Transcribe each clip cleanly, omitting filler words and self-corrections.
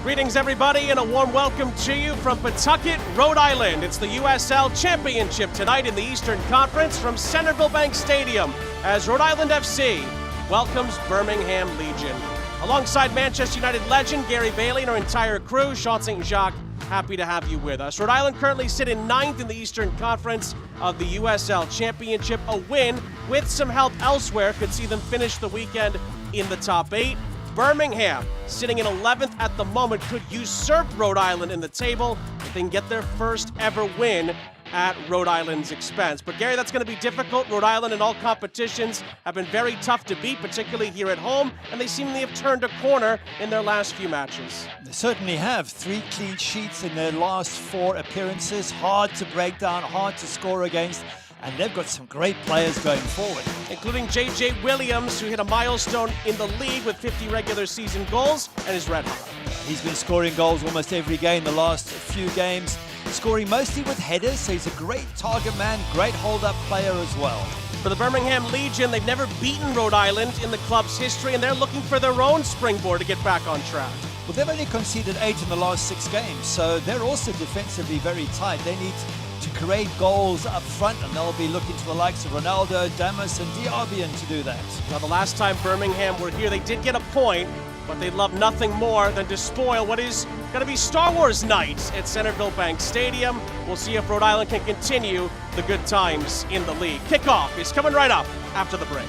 Greetings, everybody, and a warm welcome to you from Pawtucket, Rhode Island. It's the USL Championship tonight in the Eastern Conference from Centerville Bank Stadium as Rhode Island FC welcomes Birmingham Legion. Alongside Manchester United legend Gary Bailey and our entire crew, Sean St. Jacques, happy to have you with us. Rhode Island currently sit in 9th in the Eastern Conference of the USL Championship. A win with some help elsewhere could see them finish the weekend in the top 8. Birmingham, sitting in 11th at the moment, could usurp Rhode Island in the table if they can get their first ever win at Rhode Island's expense. But Gary, that's going to be difficult. Rhode Island in all competitions have been very tough to beat, particularly here at home, and they seemingly have turned a corner in their last few matches. They certainly have. 3 clean sheets in their last 4 appearances. Hard to break down, hard to score against. And they've got some great players going forward. Including J.J. Williams, who hit a milestone in the league with 50 regular season goals and is red hot. He's been scoring goals almost every game the last few games, scoring mostly with headers, so he's a great target man, great hold-up player as well. For the Birmingham Legion, they've never beaten Rhode Island in the club's history, and they're looking for their own springboard to get back on track. Well, they've only conceded 8 in the last 6 games, so they're also defensively very tight. They need to create goals up front, and they'll be looking to the likes of Ronaldo, Damas, and Diabian to do that. Now, the last time Birmingham were here, they did get a point, but they'd love nothing more than to spoil what is going to be Star Wars night at Centerville Bank Stadium. We'll see if Rhode Island can continue the good times in the league. Kickoff is coming right up after the break.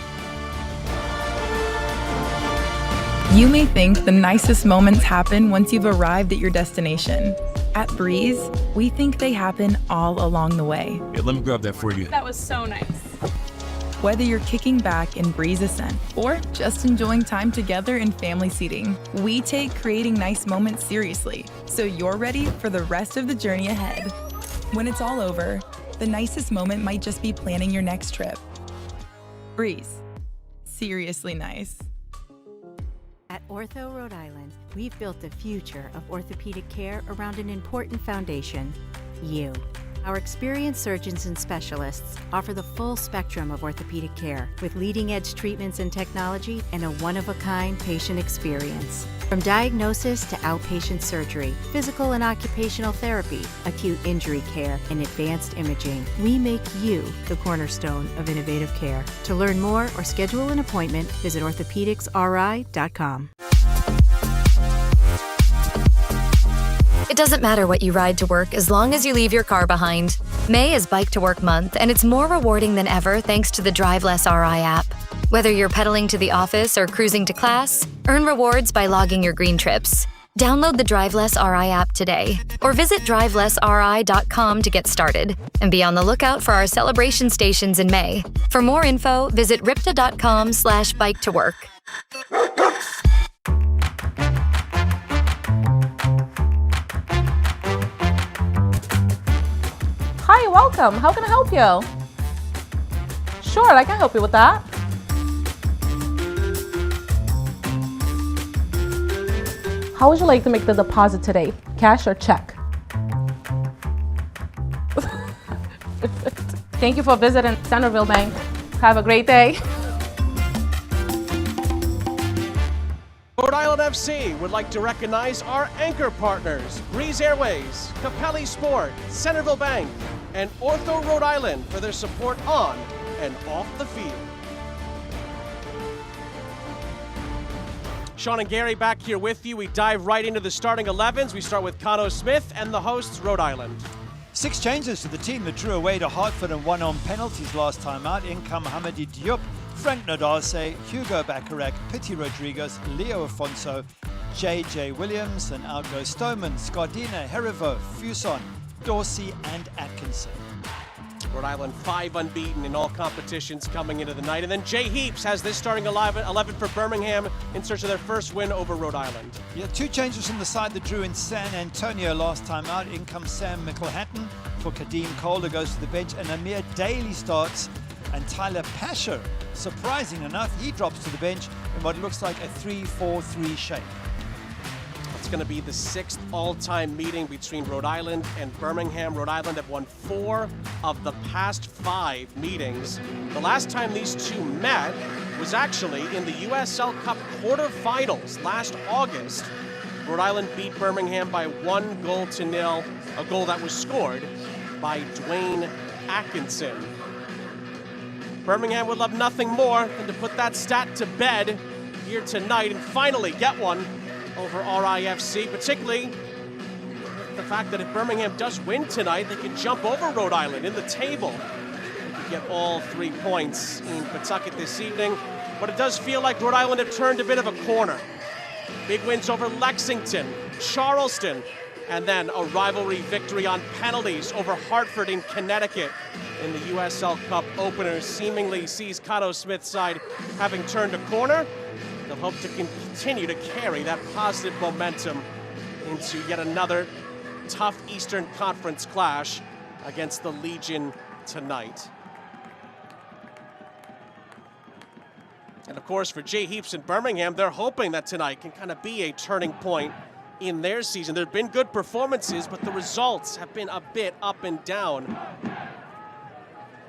You may think the nicest moments happen once you've arrived at your destination. At Breeze, we think they happen all along the way. Yeah, let me grab that for you. That was so nice. Whether you're kicking back in Breeze Ascent or just enjoying time together in family seating, we take creating nice moments seriously, so you're ready for the rest of the journey ahead. When it's all over, the nicest moment might just be planning your next trip. Breeze. Seriously nice. At Ortho Rhode Island, we've built the future of orthopedic care around an important foundation, you. Our experienced surgeons and specialists offer the full spectrum of orthopedic care with leading-edge treatments and technology and a one-of-a-kind patient experience. From diagnosis to outpatient surgery, physical and occupational therapy, acute injury care, and advanced imaging, we make you the cornerstone of innovative care. To learn more or schedule an appointment, visit orthopedicsri.com. It doesn't matter what you ride to work as long as you leave your car behind. May is Bike to Work Month, and it's more rewarding than ever thanks to the Drive Less RI app. Whether you're pedaling to the office or cruising to class, earn rewards by logging your green trips. Download the Drive Less RI app today, or visit drivelessri.com to get started. And be on the lookout for our celebration stations in May. For more info, visit ripta.com/bike-to-work. Hi, welcome. How can I help you? Sure, I can help you with that. How would you like to make the deposit today? Cash or check? Thank you for visiting Centerville Bank. Have a great day. Rhode Island FC would like to recognize our anchor partners, Breeze Airways, Capelli Sport, Centerville Bank, and Ortho Rhode Island for their support on and off the field. Sean and Gary back here with you. We dive right into the starting 11s. We start with Cano Smith and the hosts, Rhode Island. 6 changes to the team that drew away to Hartford and won on penalties last time out. In come Hamadi Diop, Frank Nodase, Hugo Bacharach, Pity Rodriguez, Leo Afonso, J.J. Williams, and out goes Stoneman, Scardina, Herivo, Fuson, Dorsey, and Atkinson. Rhode Island 5 unbeaten in all competitions coming into the night. And then Jay Heaps has this starting 11 for Birmingham in search of their first win over Rhode Island. Yeah, 2 changes from the side that drew in San Antonio last time out. In comes Sam McElhatton for Kadeem Calder goes to the bench, and Amir Daly starts. And Tyler Pasher, surprising enough, he drops to the bench in what looks like a 3-4-3 shape. It's going to be the 6th all-time meeting between Rhode Island and Birmingham. Rhode Island have won 4 of the past 5 meetings. The last time these two met was actually in the USL Cup quarterfinals last August. Rhode Island beat Birmingham by 1-0, a goal that was scored by Dwayne Atkinson. Birmingham would love nothing more than to put that stat to bed here tonight and finally get one over RIFC, particularly the fact that if Birmingham does win tonight, they can jump over Rhode Island in the table. They could get all 3 points in Pawtucket this evening, but it does feel like Rhode Island have turned a bit of a corner. Big wins over Lexington, Charleston, and then a rivalry victory on penalties over Hartford in Connecticut in the USL Cup opener seemingly sees Cano Smith's side having turned a corner. They'll hope to continue to carry that positive momentum into yet another tough Eastern Conference clash against the Legion tonight. And of course, for Jay Heaps in Birmingham, they're hoping that tonight can kind of be a turning point in their season. There have been good performances, but the results have been a bit up and down.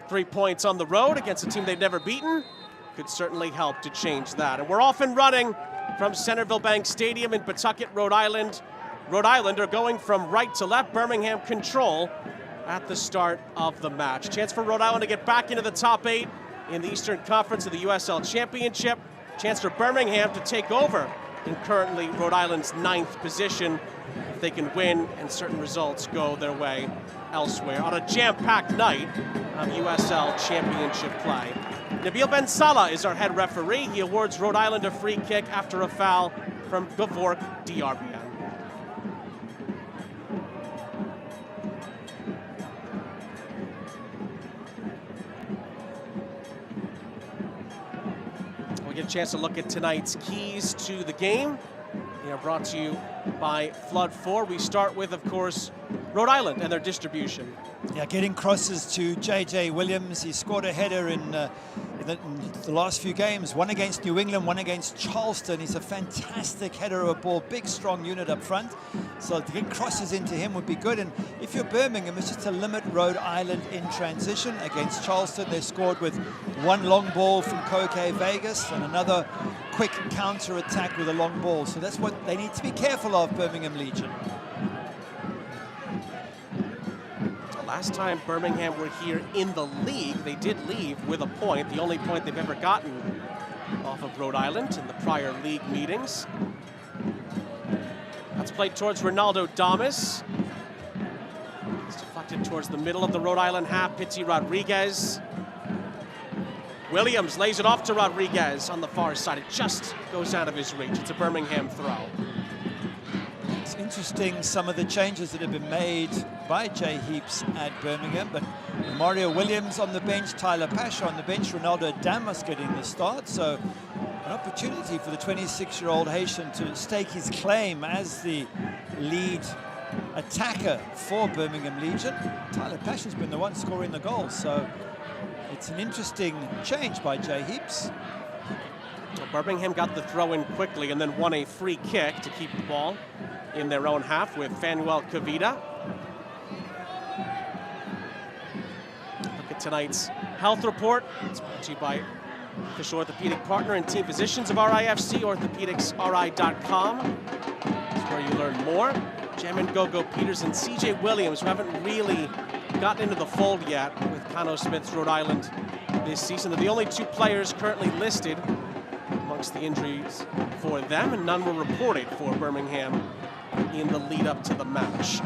3 points on the road against a team they've never beaten could certainly help to change that. And we're off and running from Centerville Bank Stadium in Pawtucket, Rhode Island. Rhode Island are going from right to left. Birmingham control at the start of the match. Chance for Rhode Island to get back into the top 8 in the Eastern Conference of the USL Championship. Chance for Birmingham to take over in currently Rhode Island's 9th position if they can win and certain results go their way elsewhere on a jam-packed night of USL Championship play. Nabil Ben Salah is our head referee. He awards Rhode Island a free kick after a foul from Gavork Diarbian. We get a chance to look at tonight's keys to the game. They are brought to you by Flood 4. We start with, of course, Rhode Island and their distribution. Yeah, getting crosses to J.J. Williams. He scored a header in the last few games, one against New England, one against Charleston. He's a fantastic header of a ball, big, strong unit up front. So to get crosses into him would be good. And if you're Birmingham, it's just to limit Rhode Island in transition. Against Charleston, they scored with one long ball from Koke Vegas and another quick counter attack with a long ball. So that's what they need to be careful of, Birmingham Legion. Last time Birmingham were here in the league, they did leave with a point, the only point they've ever gotten off of Rhode Island in the prior league meetings. That's played towards Ronaldo Damas. It's deflected towards the middle of the Rhode Island half, Pity Rodriguez. Williams lays it off to Rodriguez on the far side. It just goes out of his reach. It's a Birmingham throw. It's interesting some of the changes that have been made by Jay Heaps at Birmingham, but Mario Williams on the bench, Tyler Pasha on the bench, Ronaldo Damas getting the start. So an opportunity for the 26-year-old Haitian to stake his claim as the lead attacker for Birmingham Legion. Tyler Pasha's been the one scoring the goals, so it's an interesting change by Jay Heaps. Well, Birmingham got the throw in quickly and then won a free kick to keep the ball in their own half with Fanuel Kavita. Look at tonight's health report. It's brought to you by official orthopedic partner and team physicians of RIFC, orthopedicsri.com. That's where you learn more. Jamin Gogo Peters and CJ Williams, who haven't really gotten into the fold yet with Cano Smith's Rhode Island this season. They're the only two players currently listed amongst the injuries for them, and none were reported for Birmingham in the lead up to the match.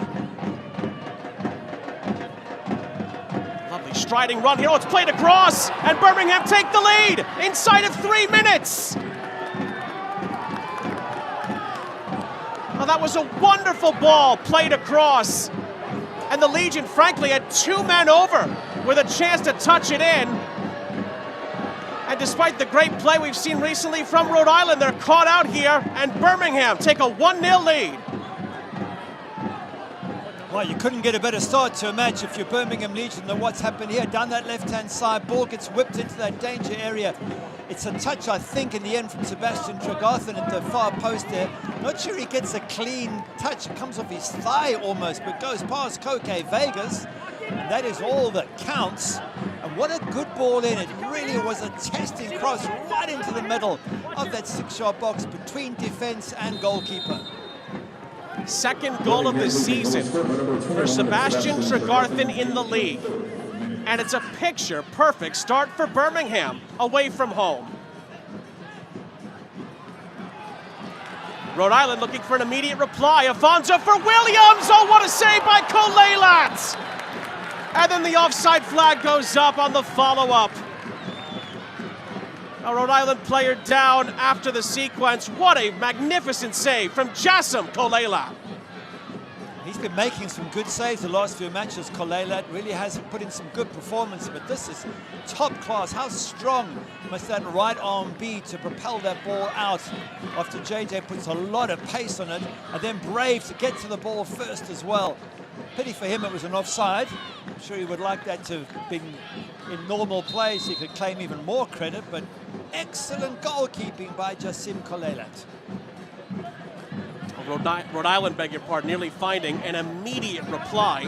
Lovely striding run here. Oh, it's played across, and Birmingham take the lead inside of 3 minutes. Oh, that was a wonderful ball played across, and the Legion, frankly, had 2 men over with a chance to touch it in. And despite the great play we've seen recently from Rhode Island, they're caught out here, and Birmingham take a 1-0 lead. Well, you couldn't get a better start to a match if you're Birmingham Legion than what's happened here. Down that left-hand side, ball gets whipped into that danger area. It's a touch, I think, in the end from Sebastian Tregarthen at the far post there. Not sure he gets a clean touch. It comes off his thigh almost, but goes past Koke Vegas. And that is all that counts. And what a good ball in. It really was a testing cross right into the middle of that 6-yard box between defense and goalkeeper. Second goal of the season for Sebastian Tregarthen in the league. And it's a picture-perfect start for Birmingham away from home. Rhode Island looking for an immediate reply. Afonso for Williams. Oh, what a save by Kolelat! And then the offside flag goes up on the follow-up. A Rhode Island player down after the sequence. What a magnificent save from Jassim Kolelat. He's been making some good saves the last few matches. Kolelat really has put in some good performance, but this is top class. How strong must that right arm be to propel that ball out after JJ puts a lot of pace on it, and then brave to get to the ball first as well. Pity for him it was an offside. I'm sure he would like that to have been in normal play so he could claim even more credit, but excellent goalkeeping by Jassim Kolelat. Rhode Island, beg your pardon, nearly finding an immediate reply.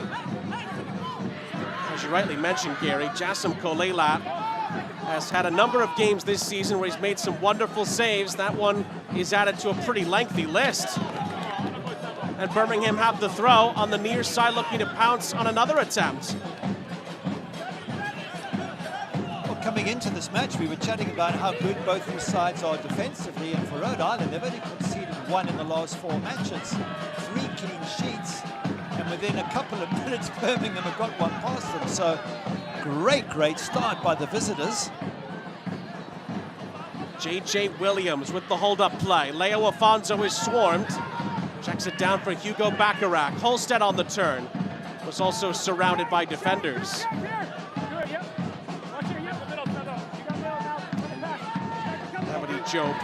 As you rightly mentioned, Gary, Jassim Kolelat has had a number of games this season where he's made some wonderful saves. That one is added to a pretty lengthy list. And Birmingham have the throw on the near side, looking to pounce on another attempt. Well, coming into this match, we were chatting about how good both these sides are defensively, and for Rhode Island, they've only conceded 1 in the last 4 matches. 3 clean sheets, and within a couple of minutes, Birmingham have got one past them. So, great start by the visitors. J.J. Williams with the hold-up play. Leo Afonso is swarmed. Checks it down for Hugo Bacharach. Holstead on the turn. Was also surrounded by defenders. Hamidi Job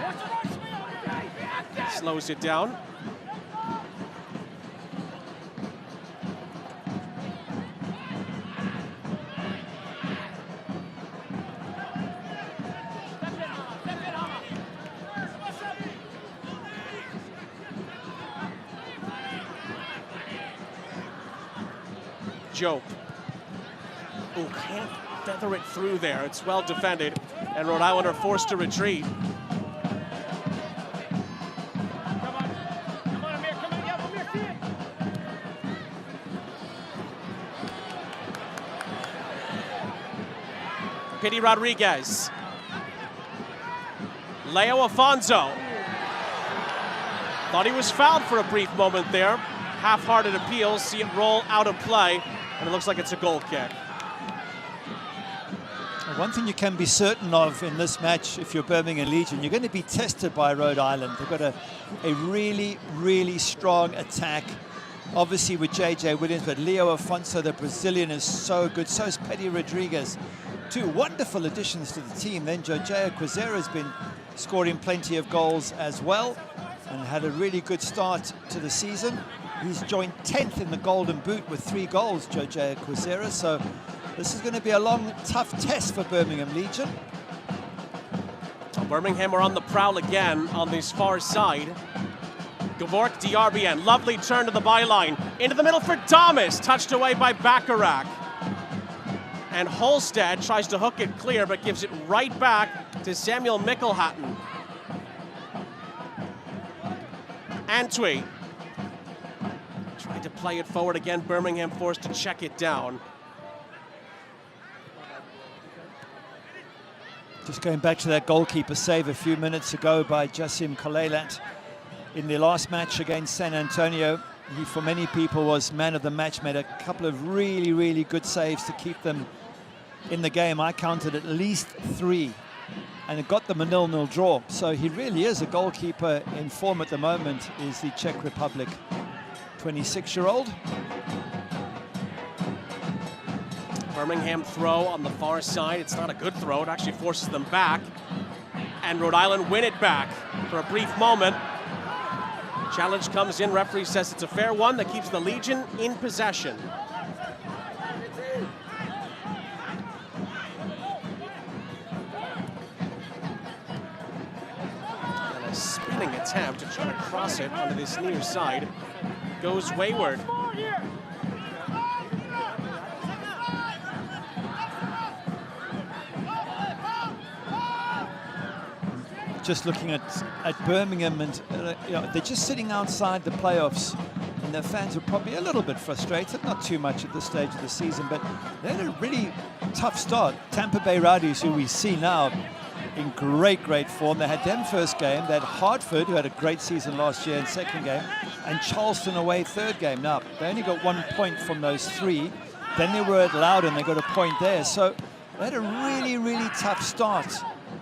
slows it down. Jope. Oh, can't feather it through there. It's well defended, and Rhode Island are forced to retreat. Pity Rodriguez. Leo Afonso. Thought he was fouled for a brief moment there. Half-hearted appeal, see it roll out of play, and it looks like it's a goal kick. One thing you can be certain of in this match, if you're Birmingham Legion, you're going to be tested by Rhode Island. They've got a really, really strong attack, obviously with JJ Williams, but Leo Afonso, the Brazilian, is so good. So is Pity Rodriguez. Two wonderful additions to the team. Then Jorge Quezera has been scoring plenty of goals as well and had a really good start to the season. He's joined 10th in the Golden Boot with 3 goals, Jorge Quezera. So this is going to be a long, tough test for Birmingham Legion. Birmingham are on the prowl again on this far side. Gavork DRBN, lovely turn to the byline. Into the middle for Damas, touched away by Bacharach. And Holstead tries to hook it clear, but gives it right back to Samuel Mickelhatton. Antwi tried to play it forward again. Birmingham forced to check it down. Just going back to that goalkeeper save a few minutes ago by Jassim Kolelat in the last match against San Antonio. He, for many people, was man of the match, made a couple of really, really good saves to keep them in the game. I counted at least 3, and it got them a 0-0 draw. So he really is a goalkeeper in form at the moment, is the Czech Republic 26-year-old. Birmingham throw on the far side. It's not a good throw. It actually forces them back. And Rhode Island win it back for a brief moment. Challenge comes in. Referee says it's a fair one that keeps the Legion in possession. And a spinning attempt to try to cross it onto this near side goes wayward. Just looking at Birmingham, and you know, they're just sitting outside the playoffs, and their fans are probably a little bit frustrated, not too much at this stage of the season, but they had a really tough start. Tampa Bay Rowdies, who we see now in great form, they had them first game. They had Hartford, who had a great season last year in second game, and Charleston away third game. Now, they only got 1 point from those 3. Then they were at Loudon, they got a point there. So they had a really tough start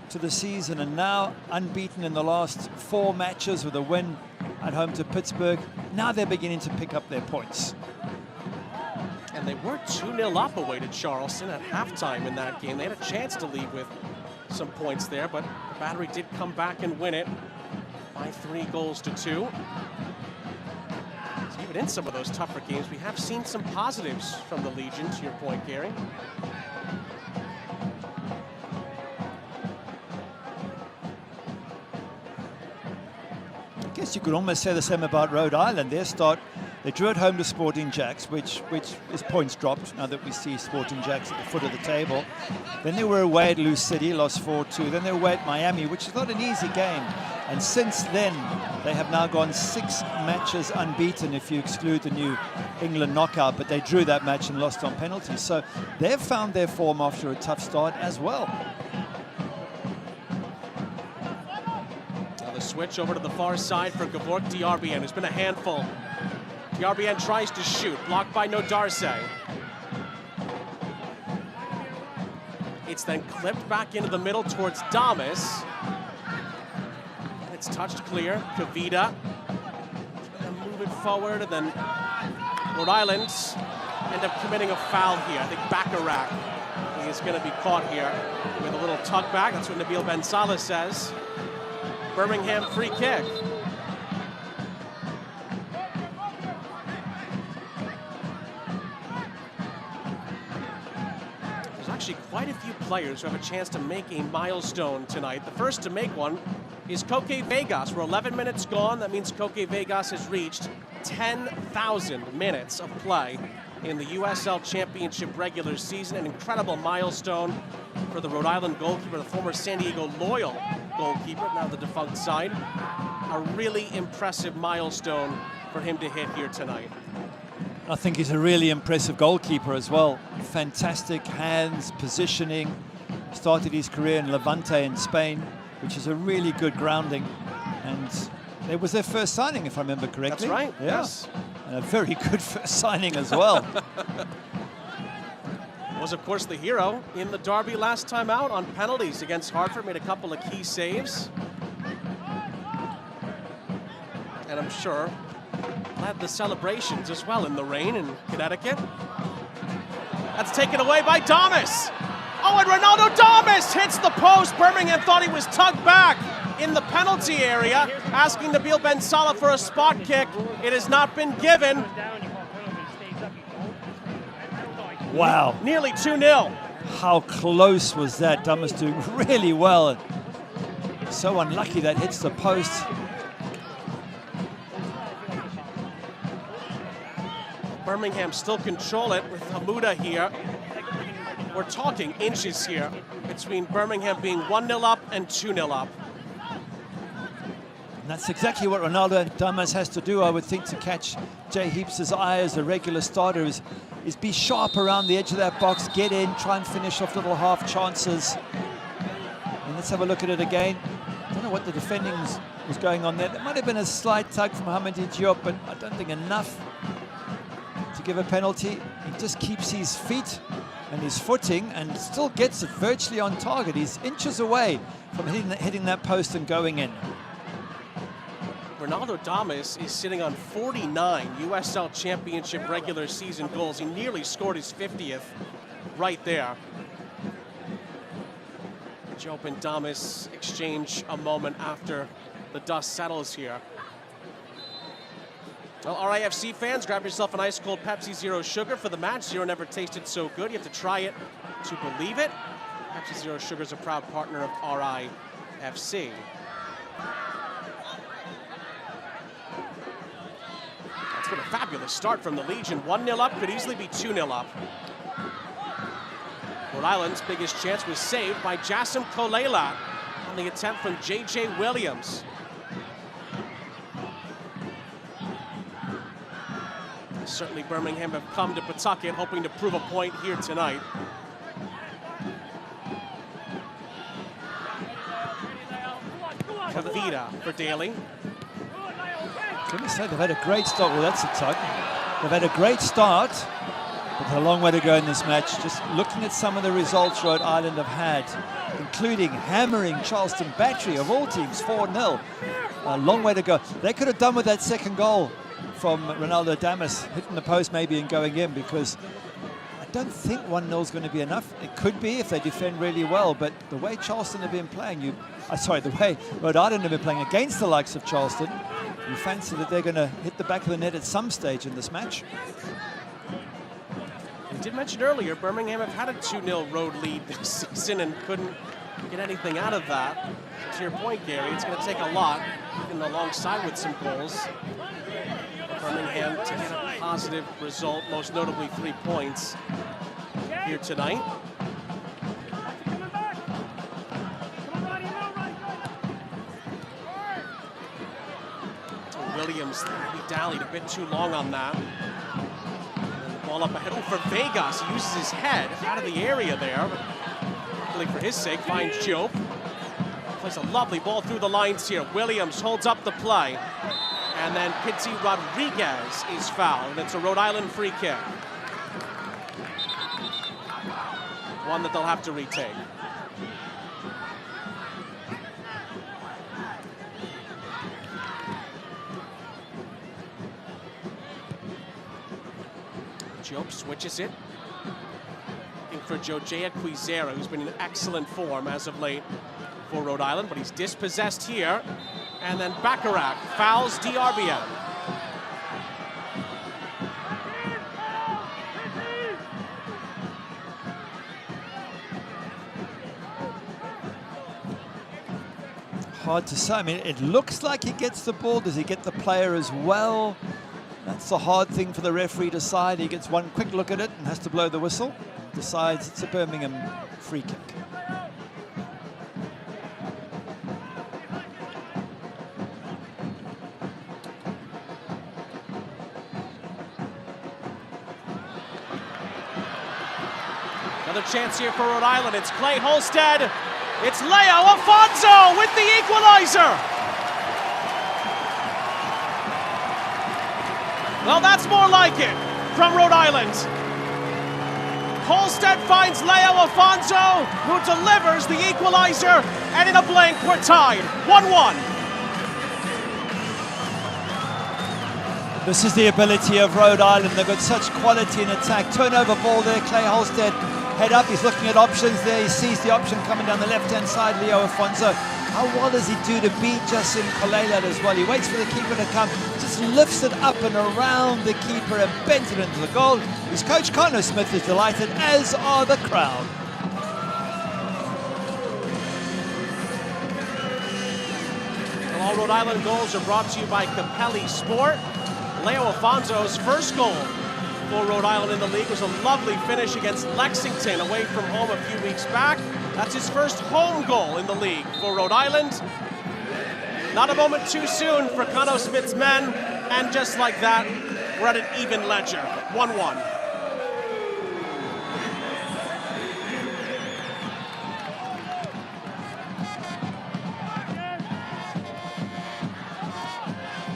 to the season, and now unbeaten in the last 4 matches with a win at home to Pittsburgh. Now they're beginning to pick up their points. And they were 2-0 up away to Charleston at halftime in that game. They had a chance to lead with some points there, but the Battery did come back and win it by 3-2. So even in some of those tougher games, we have seen some positives from the Legion, to your point, Gary. I guess you could almost say the same about Rhode Island. Their start, they drew at home to Sporting Jacks, which is points dropped now that we see Sporting Jacks at the foot of the table. Then they were away at Lou City, lost 4-2. Then they were away at Miami, which is not an easy game. And since then, they have now gone 6 matches unbeaten if you exclude the New England knockout, but they drew that match and lost on penalties. So they've found their form after a tough start as well. Switch over to the far side for Gavork DRBN, who's been a handful. DRBN tries to shoot, blocked by Nodarse. It's then clipped back into the middle towards Damas. And it's touched clear. Kavita. And move it forward, and then Rhode Island end up committing a foul here. I think Bacharach is going to be caught here with a little tug back. That's what Nabil Ben Salah says. Birmingham free kick. There's actually quite a few players who have a chance to make a milestone tonight. The first to make one is Koke Vegas. We're 11 minutes gone. That means Koke Vegas has reached 10,000 minutes of play in the USL Championship regular season. An incredible milestone for the Rhode Island goalkeeper, the former San Diego Loyal goalkeeper, now the defunct side. A really impressive milestone for him to hit here tonight. I think he's a really impressive goalkeeper as well. Fantastic hands, positioning. Started his career in Levante in Spain, which is a really good grounding. And it was their first signing, if I remember correctly. That's right, yeah. yes. And a very good first signing as well. Was, of course, the hero in the derby last time out on penalties against Hartford. Made a couple of key saves. And I'm sure led the celebrations as well in the rain in Connecticut. That's taken away by Damas. Oh, and Ronaldo Damas hits the post. Birmingham thought he was tugged back in the penalty area, asking Nabil Ben Salah for a spot kick. It has not been given. Wow. Nearly 2-0. How close was that? Damas doing really well. So unlucky that hits the post. Birmingham still control it with Hamuda here. We're talking inches here between Birmingham being 1-0 up and 2-0 up. And that's exactly what Ronaldo Damas has to do, I would think, to catch Jay Heaps' eye as a regular starter, is be sharp around the edge of that box, get in, try and finish off little half chances. And let's have a look at it again. I don't know what the defending was going on there. There might have been a slight tug from Hamadi Diop, but I don't think enough to give a penalty. He just keeps his feet and his footing and still gets it virtually on target. He's inches away from hitting that post and going in. Ronaldo Damas is sitting on 49 USL Championship regular season goals. He nearly scored his 50th right there. Diop and Damas exchange a moment after the dust settles here. Well, RIFC fans, grab yourself an ice-cold Pepsi Zero Sugar for the match. Zero never tasted so good. You have to try it to believe it. Pepsi Zero Sugar is a proud partner of RIFC. That's been a fabulous start from the Legion. 1-0 up, could easily be 2-0 up. Rhode Island's biggest chance was saved by Jassim Kolelat on the attempt from J.J. Williams. Certainly Birmingham have come to Pawtucket hoping to prove a point here tonight. Kavita for Daly. Let me say, they've had a great start. Well, that's a tug. They've had a great start, but a long way to go in this match. Just looking at some of the results Rhode Island have had, including hammering Charleston Battery, of all teams, 4-0. A long way to go. They could have done with that second goal from Ronaldo Damas, hitting the post maybe and going in, because I don't think 1-0 is going to be enough. It could be if they defend really well, but the way Charleston have been playing, the way Rhode Island have been playing against the likes of Charleston, you fancy that they're going to hit the back of the net at some stage in this match. We did mention earlier, Birmingham have had a 2-0 road lead this season and couldn't get anything out of that. To your point, Gary, it's going to take a lot, even alongside with some goals, Birmingham to get a positive result, most notably 3 points here tonight. Williams, he dallied a bit too long on that. And the ball up ahead for Vegas. He uses his head out of the area there. Luckily for his sake, finds Diop. Plays a lovely ball through the lines here. Williams holds up the play. And then Pizzi Rodriguez is fouled. It's a Rhode Island free kick. One that they'll have to retake. Diop switches it. Looking for Jojea Quizera, who's been in excellent form as of late for Rhode Island, but he's dispossessed here. And then Bacharach fouls DRBM. Hard to say. I mean, it looks like he gets the ball. Does he get the player as well? That's the hard thing for the referee to decide. He gets one quick look at it and has to blow the whistle. Decides it's a Birmingham free kick. Another chance here for Rhode Island. It's Clay Holstead. It's Leo Afonso with the equalizer. Well, that's more like it from Rhode Island. Holstead finds Leo Afonso, who delivers the equalizer, and in a blink, we're tied, 1-1. This is the ability of Rhode Island. They've got such quality in attack. Turnover ball there, Clay Holstead. Head up, he's looking at options there. He sees the option coming down the left-hand side, Leo Afonso. How well does he do to beat Justin Kolelat as well? He waits for the keeper to come, just lifts it up and around the keeper and bends it into the goal. His coach, Connor Smith, is delighted, as are the crowd. Well, all Rhode Island goals are brought to you by Capelli Sport. Leo Afonso's first goal for Rhode Island in the league was a lovely finish against Lexington away from home a few weeks back. That's his first home goal in the league for Rhode Island. Not a moment too soon for Connor Smith's men, and just like that, we're at an even ledger, 1-1.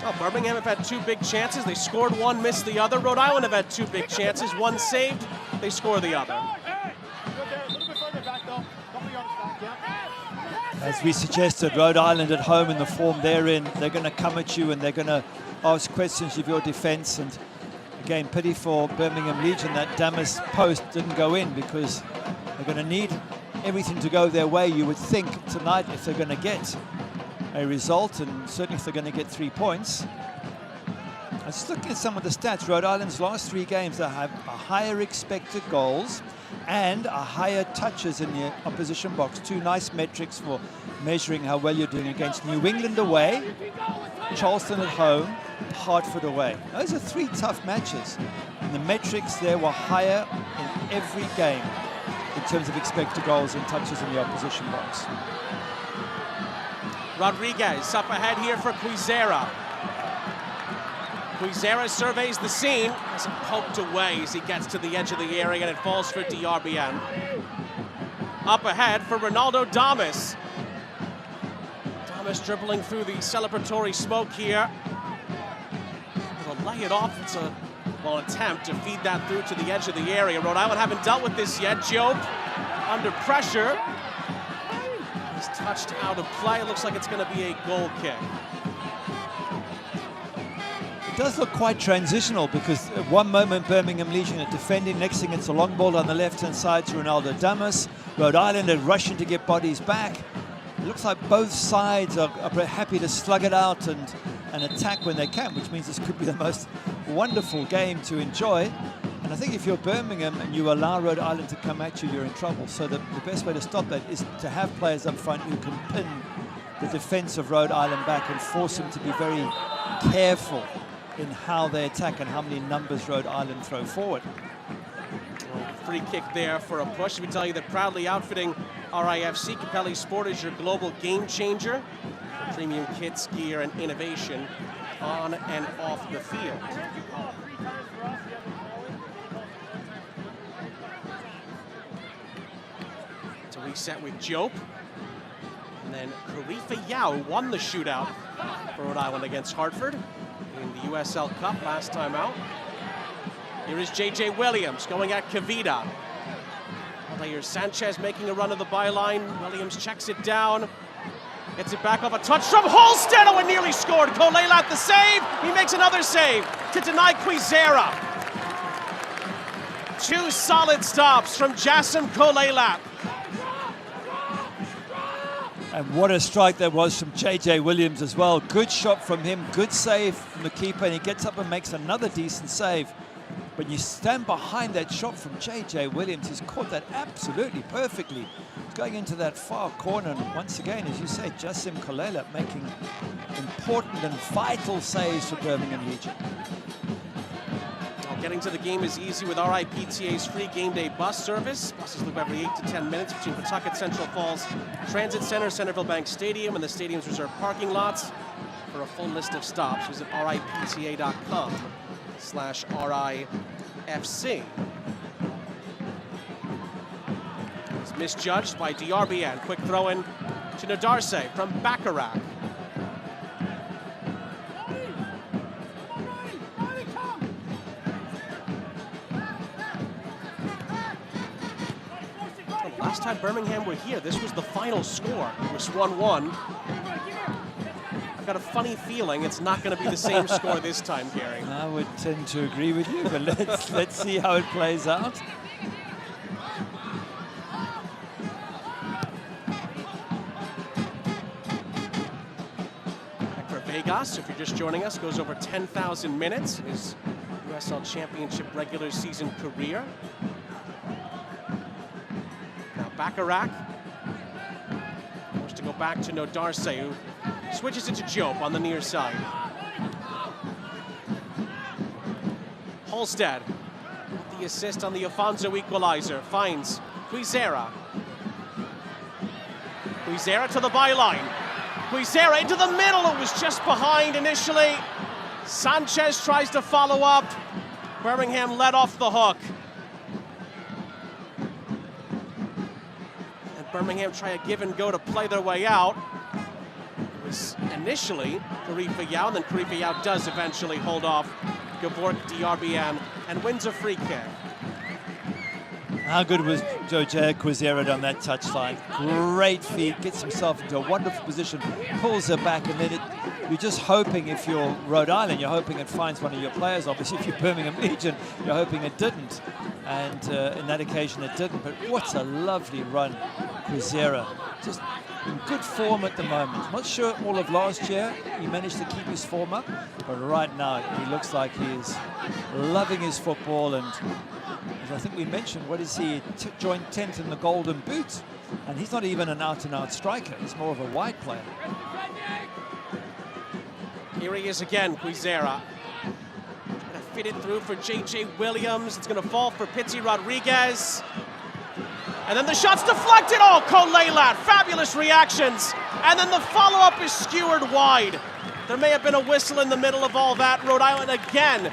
Well, Birmingham have had two big chances. They scored one, missed the other. Rhode Island have had two big chances. One saved, they score the other. As we suggested, Rhode Island at home in the form they're in, they're going to come at you and they're going to ask questions of your defence. And again, pity for Birmingham Legion that Damas post didn't go in, because they're going to need everything to go their way, you would think, tonight, if they're going to get a result, and certainly if they're going to get 3 points. I was looking at some of the stats. Rhode Island's last 3 games, they have a higher expected goals and a higher touches in the opposition box. 2 nice metrics for measuring how well you're doing against New England away, Charleston at home, Hartford away. Those are 3 tough matches, and the metrics there were higher in every game in terms of expected goals and touches in the opposition box. Rodriguez up ahead here for Quizera. Quizera surveys the scene, has it poked away as he gets to the edge of the area, and it falls for DRBN. Up ahead for Ronaldo Damas. Damas dribbling through the celebratory smoke here. They'll lay it off. It's a attempt to feed that through to the edge of the area. Rhode Island haven't dealt with this yet. Job under pressure. He's touched out of play. It looks like it's going to be a goal kick. It does look quite transitional, because at one moment Birmingham Legion are defending, next thing it's a long ball on the left-hand side to Ronaldo Damas. Rhode Island are rushing to get bodies back. It looks like both sides are happy to slug it out and attack when they can, which means this could be the most wonderful game to enjoy. And I think if you're Birmingham and you allow Rhode Island to come at you, you're in trouble. So the best way to stop that is to have players up front who can pin the defense of Rhode Island back and force them to be very careful in how they attack and how many numbers Rhode Island throw forward. Free kick there for a push. We tell you that proudly outfitting RIFC, Capelli Sport is your global game changer. Premium kits, gear, and innovation on and off the field. To reset with Jope. And then Khalifa Yao won the shootout for Rhode Island against Hartford in the USL Cup last time out. Here is J.J. Williams going at Kavita. Here's Sanchez making a run of the byline. Williams checks it down. Gets it back off a touch from Holstead. Oh, and nearly scored. Kolelat the save. He makes another save to deny Quizera. 2 solid stops from Jassim Kolelat. And what a strike that was from J.J. Williams as well. Good shot from him, good save from the keeper, and he gets up and makes another decent save. But you stand behind that shot from J.J. Williams. He's caught that absolutely perfectly. He's going into that far corner. And once again, as you say, Jassim Kolelat making important and vital saves for Birmingham Legion. Getting to the game is easy with RIPTA's free game day bus service. Buses leave every 8 to 10 minutes between Pawtucket Central Falls Transit Center, Centerville Bank Stadium, and the stadium's reserved parking lots. For a full list of stops, visit ripta.com/RIFC. It's misjudged by DRBN. Quick throw in to Nadarse from Bacharach. Last time Birmingham were here, this was the final score. It was 1-1. I've got a funny feeling it's not going to be the same score this time, Gary. I would tend to agree with you, but let's see how it plays out. Back for Vegas, if you're just joining us, goes over 10,000 minutes. His USL Championship regular season career. Bacharach forced to go back to Nadarse, who switches it to Jope on the near side. Holstead, the assist on the Afonso equalizer, finds Quizera. Quizera to the byline. Quizera into the middle, it was just behind initially. Sanchez tries to follow up. Birmingham let off the hook. Birmingham try a give and go to play their way out. It was initially Karifa Yao, and then Karifa Yao does eventually hold off Gavork DRBN and wins a free kick. How good was Jose Quizera on that touchline? Great feet, gets himself into a wonderful position, pulls her back, and then you're just hoping, if you're Rhode Island, you're hoping it finds one of your players. Obviously, if you're Birmingham Legion, you're hoping it didn't. And in that occasion, it didn't. But what a lovely run, Quizera. Just in good form at the moment. Not sure all of last year he managed to keep his form up, but right now he looks like he is loving his football. And as I think we mentioned, what is he? Joined 10th in the Golden Boot, and he's not even an out-and-out striker. He's more of a wide player. Here he is again, Quizera. Trying to fit it through for J.J. Williams. It's going to fall for Pizzi Rodriguez. And then the shot's deflected. Oh, Kolelat, fabulous reactions. And then the follow-up is skewered wide. There may have been a whistle in the middle of all that. Rhode Island again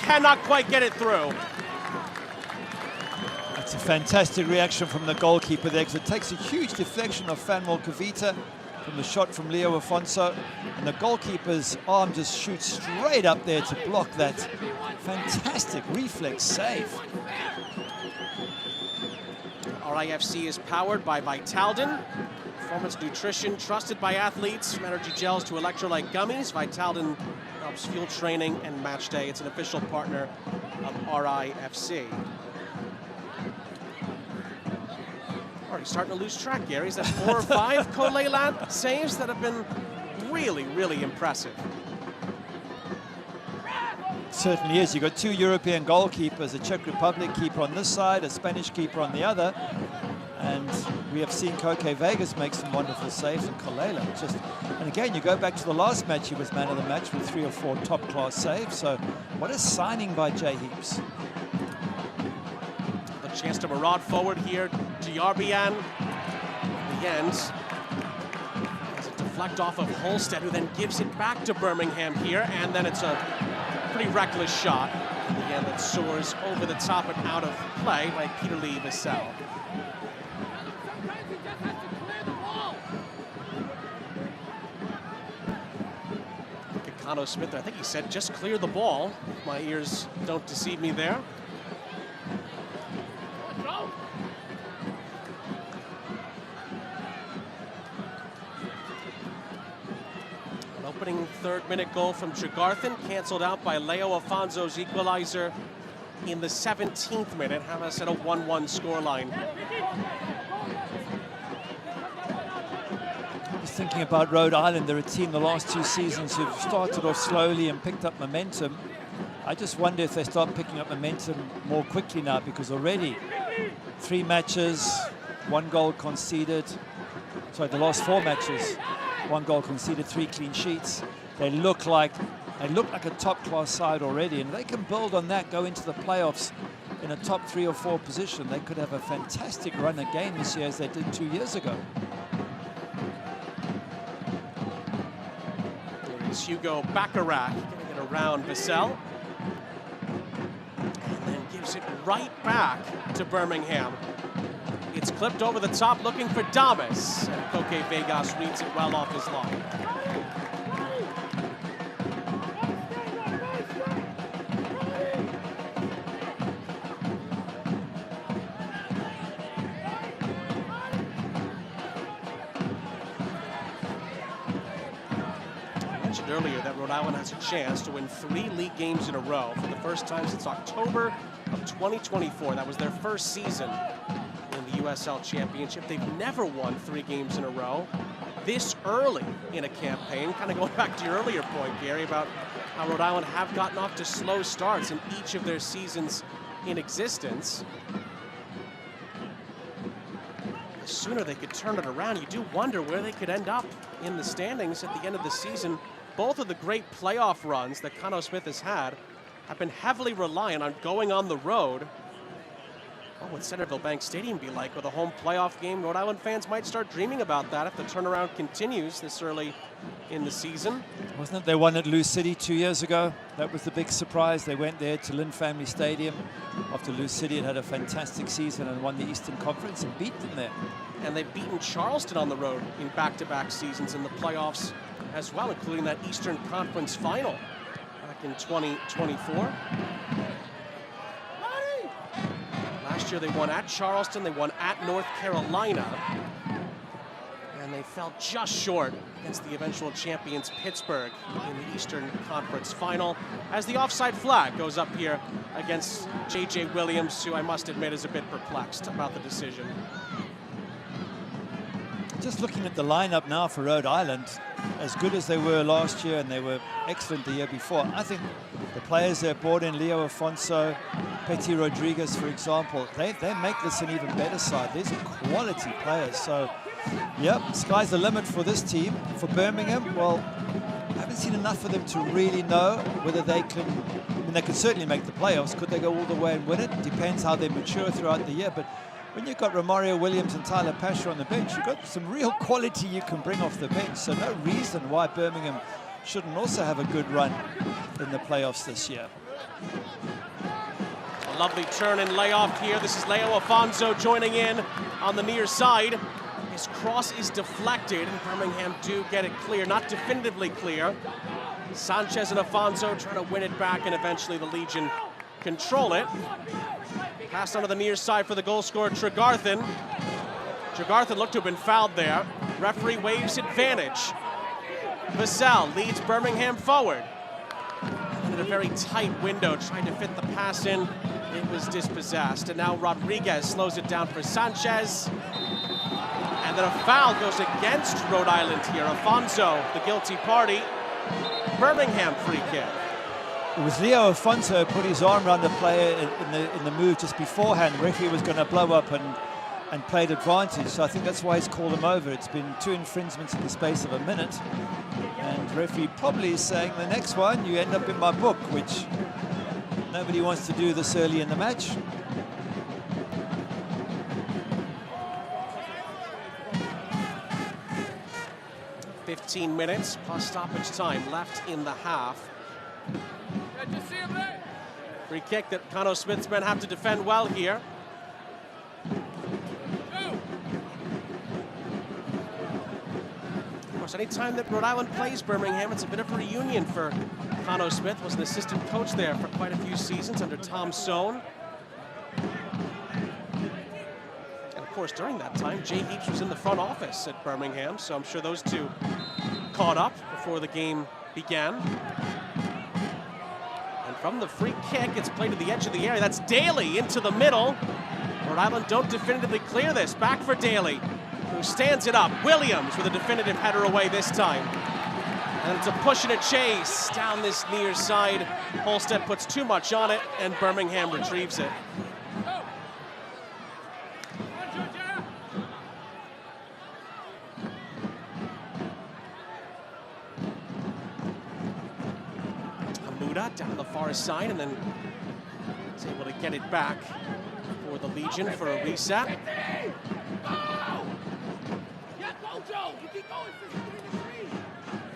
cannot quite get it through. That's a fantastic reaction from the goalkeeper there, because it takes a huge deflection of Fanwell Kavita from the shot from Leo Afonso, and the goalkeeper's arm just shoots straight up there to block that fantastic reflex save. RIFC is powered by Vitalden, performance nutrition trusted by athletes, from energy gels to electrolyte gummies. Vitalden helps fuel training and match day. It's an official partner of RIFC. Already starting to lose track, Gary. Is that 4 or 5 Kolelat saves that have been really, really impressive? Certainly is. You've got 2 European goalkeepers, a Czech Republic keeper on this side, a Spanish keeper on the other. And we have seen Koke Vegas make some wonderful saves, and Kolelat just... And again, you go back to the last match, he was man of the match with 3 or 4 top-class saves. So what a signing by Jay Heaps. The chance to maraud forward here. DRBN at the end. As it deflect off of Holstead, who then gives it back to Birmingham here. And then it's a pretty reckless shot. Again, that soars over the top and out of play by Peter Lee Vassell. Kano Smith, I think he said, just clear the ball. If my ears don't deceive me there. An opening third-minute goal from Tregarthen, canceled out by Leo Afonso's equalizer in the 17th minute. Have us at a 1-1 scoreline. Thinking about Rhode Island, they're a team the last 2 seasons who've started off slowly and picked up momentum. I just wonder if they start picking up momentum more quickly now, because already 3 matches, 1 goal conceded. Sorry, the last 4 matches, 1 goal conceded, 3 clean sheets. They look like They look like a top-class side already, and they can build on that, go into the playoffs in a top 3 or 4 position. They could have a fantastic run again this year as they did 2 years ago. There's Hugo Bacharach getting it around Vassell. And then gives it right back to Birmingham. It's clipped over the top, looking for Damas. And Koke Vegas reads it well off his line. Earlier that Rhode Island has a chance to win 3 league games in a row for the first time since October of 2024. That was their first season in the USL Championship. They've never won 3 games in a row this early in a campaign. Kind of going back to your earlier point, Gary, about how Rhode Island have gotten off to slow starts in each of their seasons in existence. The sooner they could turn it around, you do wonder where they could end up in the standings at the end of the season. Both of the great playoff runs that Cano Smith has had have been heavily reliant on going on the road. What would Centerville Bank Stadium be like with a home playoff game? Rhode Island fans might start dreaming about that if the turnaround continues this early in the season. Wasn't it they won at Lou City 2 years ago? That was the big surprise. They went there to Lynn Family Stadium after Lou City had had a fantastic season and won the Eastern Conference and beat them there. And they've beaten Charleston on the road in back-to-back seasons in the playoffs as well, including that Eastern Conference final back in 2024. Last year they won at Charleston, they won at North Carolina, and they fell just short against the eventual champions Pittsburgh in the Eastern Conference final, as the offside flag goes up here against J.J. Williams, who I must admit is a bit perplexed about the decision. Just looking at the lineup now for Rhode Island, as good as they were last year and they were excellent the year before, I think the players they brought in, Leo Afonso, Petty Rodriguez, for example, they make this an even better side. These are quality players. So, yep, sky's the limit for this team. For Birmingham, well, I haven't seen enough of them to really know whether they can. I mean, they could certainly make the playoffs. Could they go all the way and win it? Depends how they mature throughout the year. But when you've got Romario Williams and Tyler Pasher on the bench, you've got some real quality you can bring off the bench. So no reason why Birmingham shouldn't also have a good run in the playoffs this year. A lovely turn and layoff here. This is Leo Afonso joining in on the near side. His cross is deflected, and Birmingham do get it clear, not definitively clear. Sanchez and Afonso trying to win it back, and eventually the Legion control it. Pass onto the near side for the goal scorer, Tregarthen. Tregarthen looked to have been fouled there. Referee waves advantage. Vassell leads Birmingham forward. And in a very tight window, trying to fit the pass in, it was dispossessed. And now Rodriguez slows it down for Sanchez. And then a foul goes against Rhode Island here. Afonso, the guilty party. Birmingham free kick. It was Leo Afonso who put his arm around the player in the move just beforehand. The referee was going to blow up and played advantage, so I think that's why he's called him over. It's been 2 infringements in the space of a minute, and the referee probably is saying the next one you end up in my book, which nobody wants to do this early in the match. "15 minutes plus stoppage time left in the half. Free kick that Cano Smith's men have to defend well here. Of course, anytime that Rhode Island plays Birmingham, it's a bit of a reunion for Cano Smith. Was an assistant coach there for quite a few seasons under Tom Sohn. And of course, during that time, Jay Heaps was in the front office at Birmingham, so I'm sure those two caught up before the game began. From the free kick, it's played to the edge of the area. That's Daly into the middle. Rhode Island don't definitively clear this. Back for Daly, who stands it up. Williams with a definitive header away this time. And it's a push and a chase down this near side. Holstead puts too much on it, and Birmingham retrieves it. Buda down the far side, and then is able to get it back for the Legion for a reset.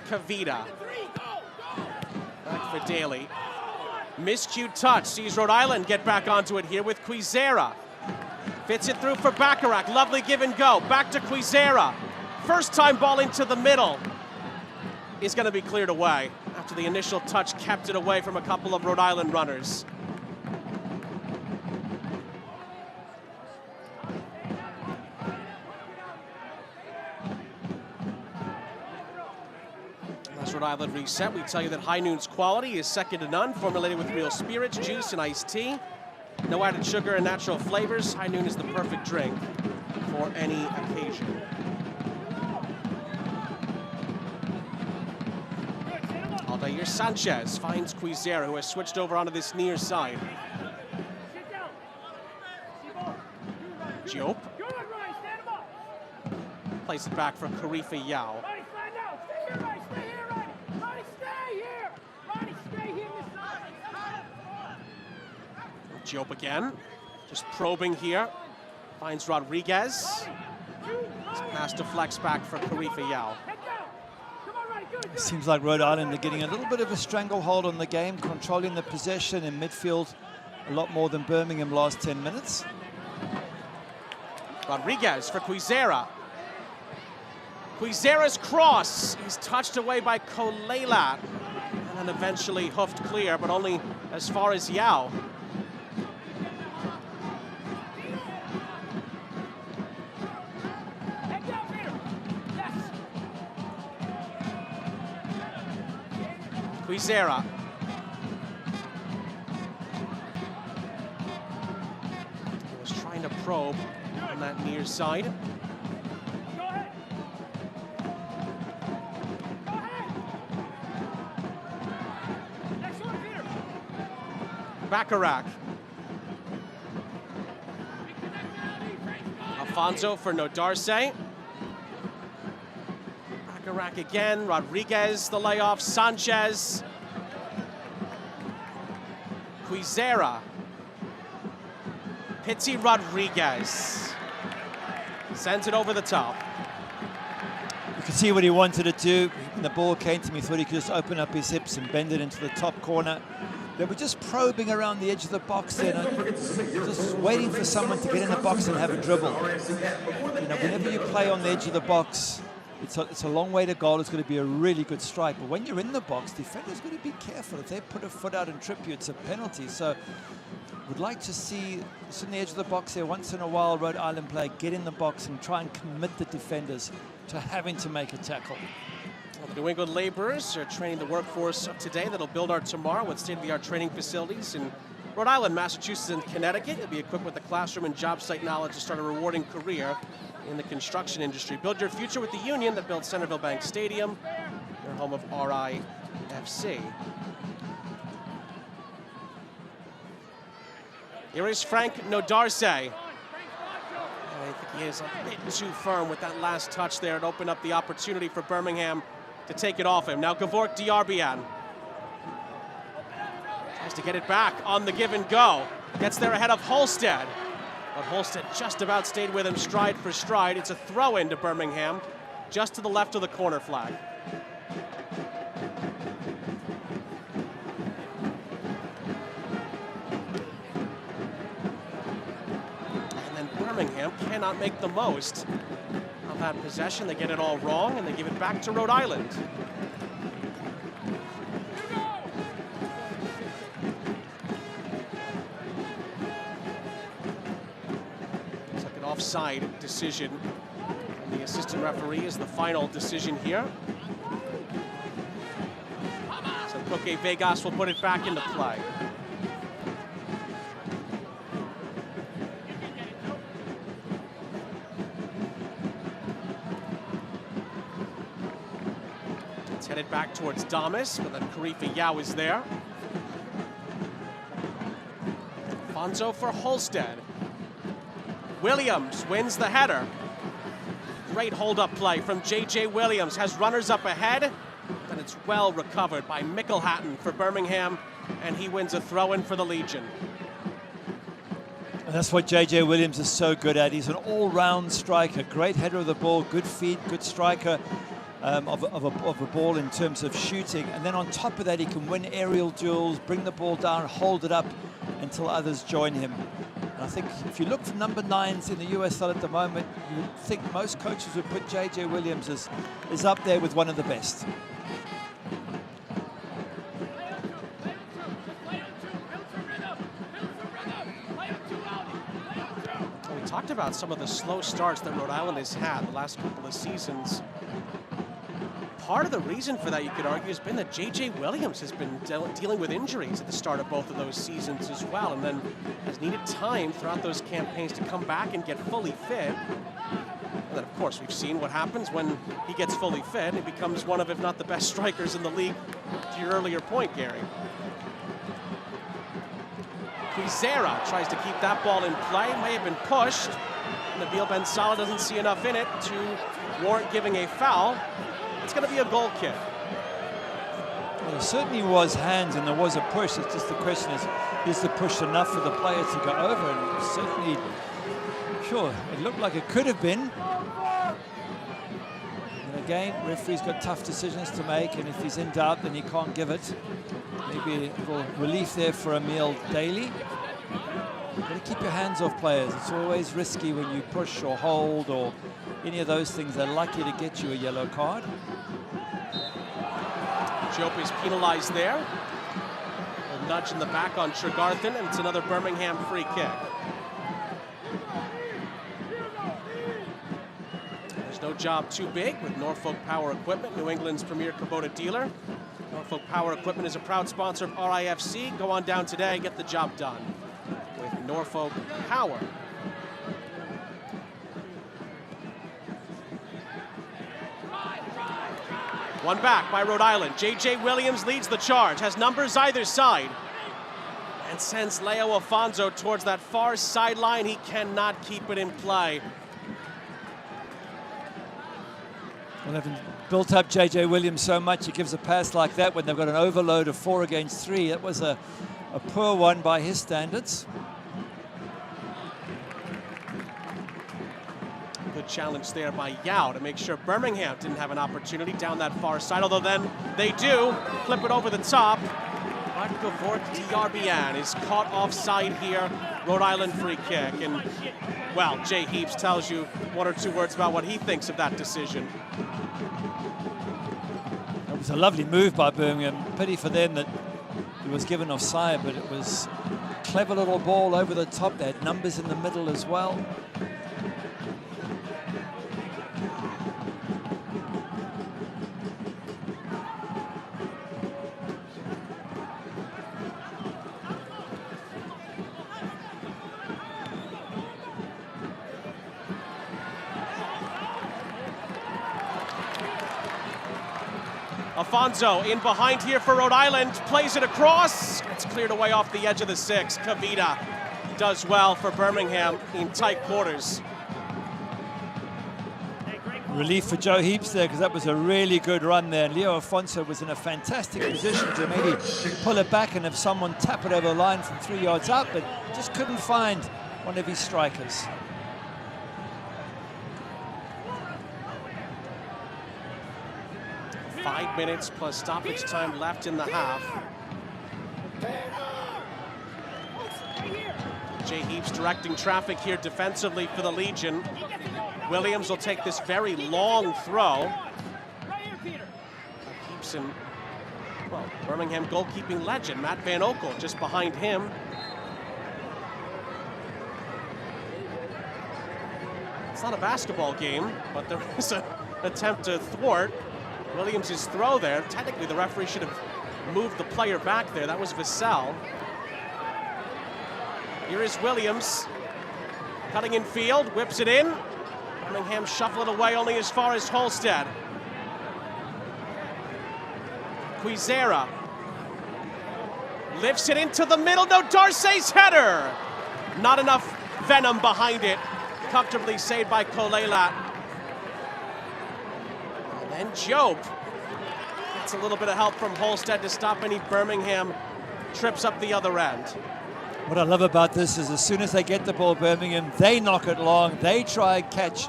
Kavita. Back for Daly. Miscued touch, sees Rhode Island get back onto it here with Quizera. Fits it through for Bacharach, lovely give and go. Back to Quizera. First time ball into the middle is going to be cleared away after the initial touch kept it away from a couple of Rhode Island runners. As Rhode Island reset, we tell you that High Noon's quality is second to none, formulated with real spirits, juice, and iced tea. No added sugar and natural flavors. High Noon is the perfect drink for any occasion. Aldair Sanchez finds Quizera, who has switched over onto this near side. Diop plays it back for Karifa Yao. Diop again, just probing here. Finds Rodriguez. Pass deflects back for Karifa Yao. It seems like Rhode Island are getting a little bit of a stranglehold on the game, controlling the possession in midfield a lot more than Birmingham last 10 minutes. Rodriguez for Quizera. Quizera's cross is touched away by Kolelat and then eventually hoofed clear, but only as far as Yao. Quizera. He was trying to probe on that near side. Go ahead. Go ahead. Next one here. Bacharach. Alfonso for Nodarse. Bacharach again, Rodriguez, the layoff, Sanchez. Quizera. Pizzi Rodriguez. Sends it over the top. You can see what he wanted to do. When the ball came to me, he thought he could just open up his hips and bend it into the top corner. They were just probing around the edge of the box there, just waiting for someone to get in the box and have a dribble. You know, whenever you play on the edge of the box, it's a long way to goal. It's going to be a really good strike. But when you're in the box, defenders got to be careful. If they put a foot out and trip you, it's a penalty. So would like to see us on the edge of the box there once in a while, Rhode Island player get in the box and try and commit the defenders to having to make a tackle. Well, the New England laborers are training the workforce of today that'll build our tomorrow with state-of-the-art training facilities in Rhode Island, Massachusetts, and Connecticut. They'll be equipped with the classroom and job site knowledge to start a rewarding career in the construction industry. Build your future with the union that built Centerville Bank Stadium, their home of RIFC. Here is Frank Nodarse. I think he is a bit too firm with that last touch there. It opened up the opportunity for Birmingham to take it off him. Now Gavork Diarbian tries to get it back on the give and go. Gets there ahead of Holstead. But Holstead just about stayed with him stride for stride. It's a throw in to Birmingham, just to the left of the corner flag. And then Birmingham cannot make the most of that possession. They get it all wrong, and they give it back to Rhode Island. Offside decision, and the assistant referee is the final decision here. So Coque Vegas will put it back into play. It's headed back towards Damas, but then Karifa Yao is there. Alfonso for Holstead. Williams wins the header. Great hold-up play from J.J. Williams. Has runners up ahead. Then it's It's well recovered by Mickelhatton for Birmingham, and he wins a throw-in for the Legion. And that's what JJ Williams is so good at. He's an all-round striker, great header of the ball, good feet, good striker of a ball in terms of shooting. And then on top of that, he can win aerial duels, bring the ball down, hold it up until others join him. And I think if you look for number 9s in the USL at the moment, you would think most coaches would put JJ Williams as up there with one of the best. We talked about some of the slow starts that Rhode Island has had the last couple of seasons. Part of the reason for that, you could argue, has been that JJ Williams has been dealing with injuries at the start of both of those seasons as well, and then has needed time throughout those campaigns to come back and get fully fit. And then, of course, we've seen what happens when he gets fully fit. He becomes one of, if not the best strikers in the league, to your earlier point, Gary. Quizera tries to keep that ball in play, may have been pushed. Nabil Ben Salah doesn't see enough in it to warrant giving a foul. It's going to be a goal kick. Well, there certainly was hands and there was a push. It's just the question is the push enough for the player to go over? And certainly, sure, it looked like it could have been. And again, referee's got tough decisions to make, and if he's in doubt, then he can't give it. Maybe a little relief there for Emil Daly. You've got to keep your hands off players. It's always risky when you push or hold or any of those things. They're likely to get you a yellow card. Jope is penalized there. A nudge in the back on Tregarthen, and it's another Birmingham free kick. There's no job too big with Norfolk Power Equipment, New England's premier Kubota dealer. Norfolk Power Equipment is a proud sponsor of RIFC. Go on down today, get the job done with Norfolk Power. One back by Rhode Island. JJ Williams leads the charge, has numbers either side, and sends Leo Afonso towards that far sideline. He cannot keep it in play. Well, having built up JJ Williams so much, he gives a pass like that when they've got an overload of 4 against 3. That was a poor one by his standards. Good challenge there by Yao to make sure Birmingham didn't have an opportunity down that far side, although then they do flip it over the top. Markovort Diarbian is caught offside here. Rhode Island free kick. And, well, Jay Heaps tells you 1 or 2 words about what he thinks of that decision. It was a lovely move by Birmingham. Pity for them that it was given offside, but it was a clever little ball over the top. They had numbers in the middle as well. Afonso in behind here for Rhode Island, plays it across. It's cleared away off the edge of the 6. Kavita does well for Birmingham in tight quarters. Relief for Joe Heaps there, because that was a really good run there. And Leo Afonso was in a fantastic position to maybe pull it back and have someone tap it over the line from 3 yards out, but just couldn't find one of his strikers. Five minutes plus stoppage time left in the half. Jay Heaps directing traffic here defensively for the Legion. Williams will take this very long throw. Heaps and, well, Birmingham goalkeeping legend Matt Van Oekel just behind him. It's not a basketball game, but there was an attempt to thwart Williams' throw there. Technically, the referee should have moved the player back there. That was Vassell. Here is Williams, cutting in field, whips it in. Birmingham shuffle it away only as far as Holstead. Quizera lifts it into the middle. No, Darcy's header. Not enough venom behind it. Comfortably saved by Kolelat. And Jope Gets a little bit of help from Holstead to stop any Birmingham trips up the other end. What I love about this is as soon as they get the ball, Birmingham, they knock it long. They try and catch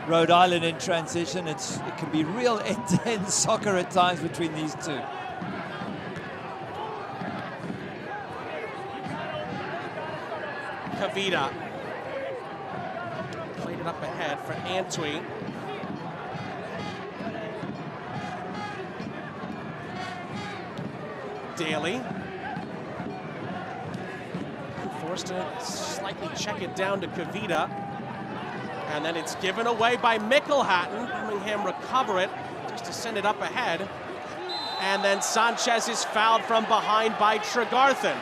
Rhode Island in transition. It can be real intense soccer at times between these two. Kavita played it up ahead for Antwi. Daly forced to slightly check it down to Kavita, and then it's given away by Mickelhatton. Birmingham recover it just to send it up ahead, and then Sanchez is fouled from behind by Tregarthen.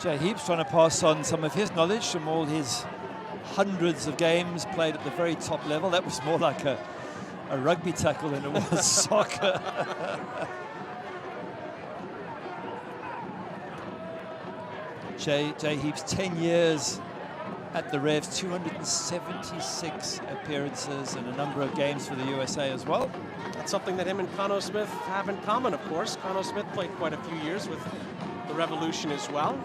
Jay Heaps trying to pass on some of his knowledge from all his hundreds of games played at the very top level. That was more like a rugby tackle than it was soccer. Jay Heaps, 10 years at the Revs, 276 appearances and a number of games for the USA as well. That's something that him and Conor Smith have in common, of course. Conor Smith played quite a few years with the Revolution as well.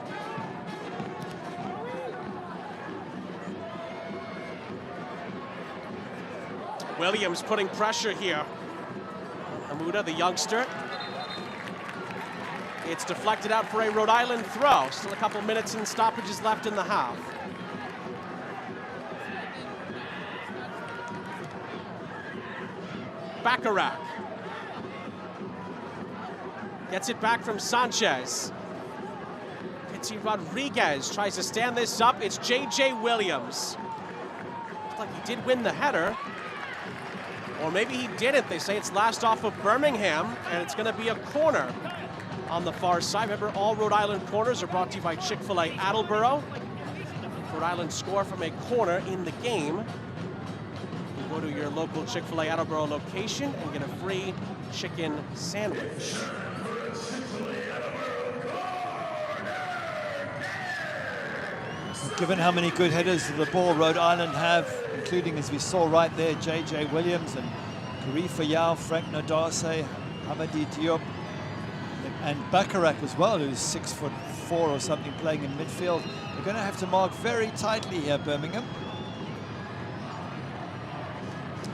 Williams putting pressure here. Hamuda, the youngster. It's deflected out for a Rhode Island throw. Still a couple minutes and stoppages left in the half. Bacharach gets it back from Sanchez. Pitsy Rodriguez tries to stand this up. It's J.J. Williams. Looks like he did win the header. Or maybe he didn't. They say it's last off of Birmingham, and it's going to be a corner on the far side. Remember, all Rhode Island corners are brought to you by Chick-fil-A Attleboro. Rhode Island score from a corner in the game. You go to your local Chick-fil-A Attleboro location and get a free chicken sandwich. Given how many good headers of the ball Rhode Island have, including, as we saw right there, J.J. Williams and Karifa Yao, Frank Nodase, Hamadi Diop, and Bacharach as well, who's 6'4" or something, playing in midfield. They're going to have to mark very tightly here, Birmingham.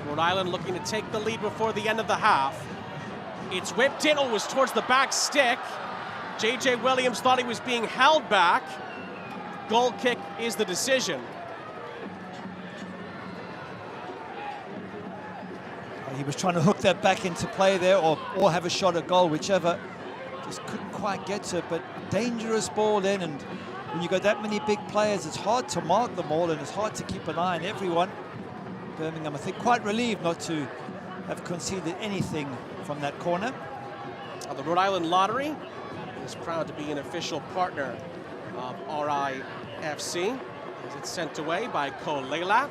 Rhode Island looking to take the lead before the end of the half. It's whipped in. Oh, it was towards the back stick. J.J. Williams thought he was being held back. Goal kick is the decision. He was trying to hook that back into play there, or have a shot at goal, whichever. Just couldn't quite get to it, but dangerous ball in, and when you got that many big players, it's hard to mark them all, and it's hard to keep an eye on everyone. Birmingham, I think, quite relieved not to have conceded anything from that corner. The Rhode Island Lottery is proud to be an official partner of RIFC, as it's sent away by Kolela.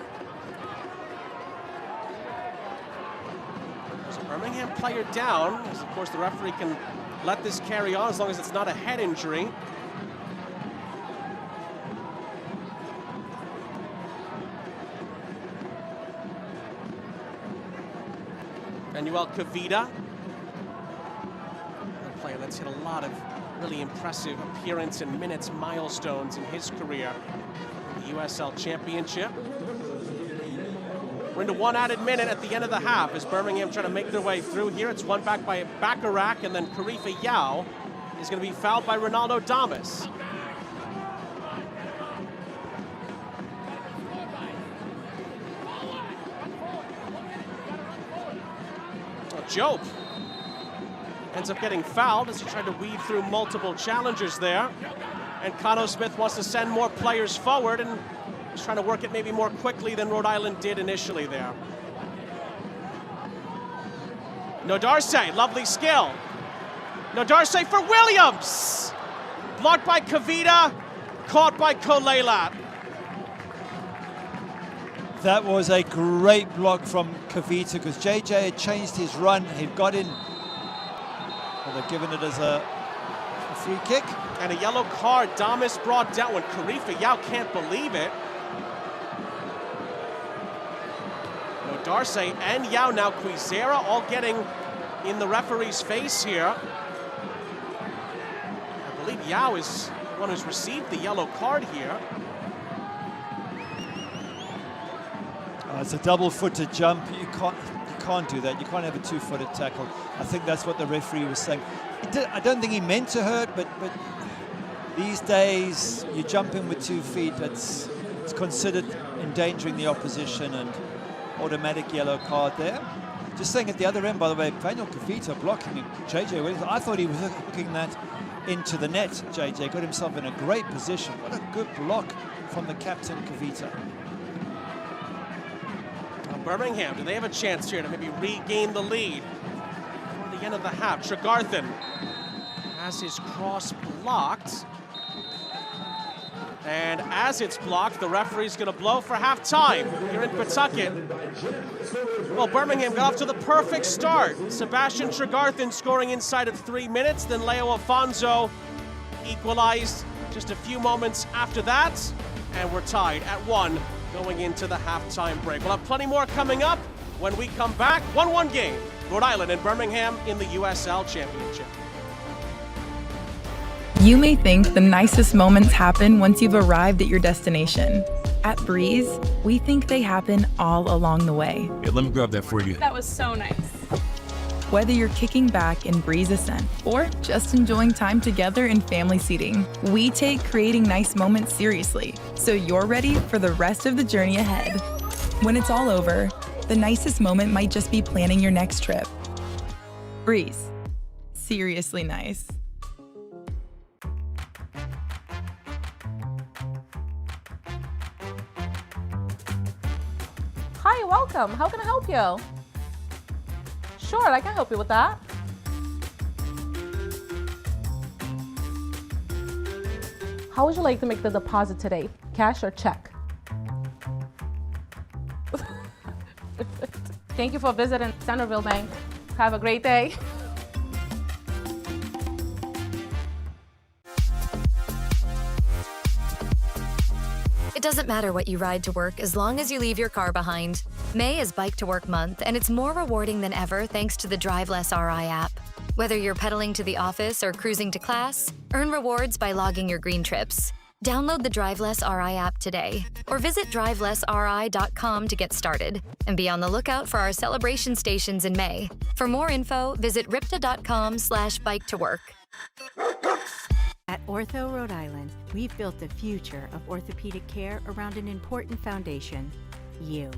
There's a Birmingham player down, as of course the referee can let this carry on as long as it's not a head injury. Manuel Kavita, a player that's hit a lot of really impressive appearance and minutes milestones in his career. The USL Championship. We're into one added minute at the end of the half as Birmingham trying to make their way through here. It's won back by Bacharach, and then Karifa Yao is going to be fouled by Ronaldo Damas. Job ends up getting fouled as he tried to weave through multiple challengers there. And Conor Smith wants to send more players forward, and he's trying to work it maybe more quickly than Rhode Island did initially there. Nodarse, lovely skill. Nodarse for Williams. Blocked by Kavita, caught by Kolela. That was a great block from Kavita, because JJ had changed his run. He'd got in. Well, they've given it as a free kick. And a yellow card, Damas brought down when Karifa Yao can't believe it. No, Darce and Yao, now Quizera all getting in the referee's face here. I believe Yao is one who's received the yellow card here. It's a double-footed jump. You can't do that. You can't have a two-footed tackle. I think that's what the referee was saying. I don't think he meant to hurt, but these days you jump in with 2 feet. It's considered endangering the opposition, and automatic yellow card there. Just saying at the other end, by the way, Daniel Kavita blocking JJ Williams. I thought he was hooking that into the net. JJ got himself in a great position. What a good block from the captain, Kavita. Birmingham, do they have a chance here to maybe regain the lead before the end of the half? Tregarthen has his cross blocked. And as it's blocked, the referee's going to blow for halftime here in Pawtucket. Well, Birmingham got off to the perfect start. Sebastian Tregarthen scoring inside of 3 minutes, then Leo Afonso equalized just a few moments after that, and we're tied at 1 going into the halftime break. We'll have plenty more coming up when we come back. 1-1 game, Rhode Island and Birmingham in the USL Championship. You may think the nicest moments happen once you've arrived at your destination. At Breeze, we think they happen all along the way. Yeah, let me grab that for you. That was so nice. Whether you're kicking back in Breeze Ascent or just enjoying time together in family seating, we take creating nice moments seriously, so you're ready for the rest of the journey ahead. When it's all over, the nicest moment might just be planning your next trip. Breeze. Seriously nice. Hi, welcome. How can I help you? Sure, I can help you with that. How would you like to make the deposit today? Cash or check? Thank you for visiting Centerville Bank. Have a great day. It doesn't matter what you ride to work as long as you leave your car behind. May is Bike to Work Month, and it's more rewarding than ever thanks to the Drive Less RI app. Whether you're pedaling to the office or cruising to class, earn rewards by logging your green trips. Download the Drive Less RI app today, or visit drivelessri.com to get started, and be on the lookout for our celebration stations in May. For more info, visit ripta.com/bike-to-work. At Ortho Rhode Island, we've built the future of orthopedic care around an important foundation: you.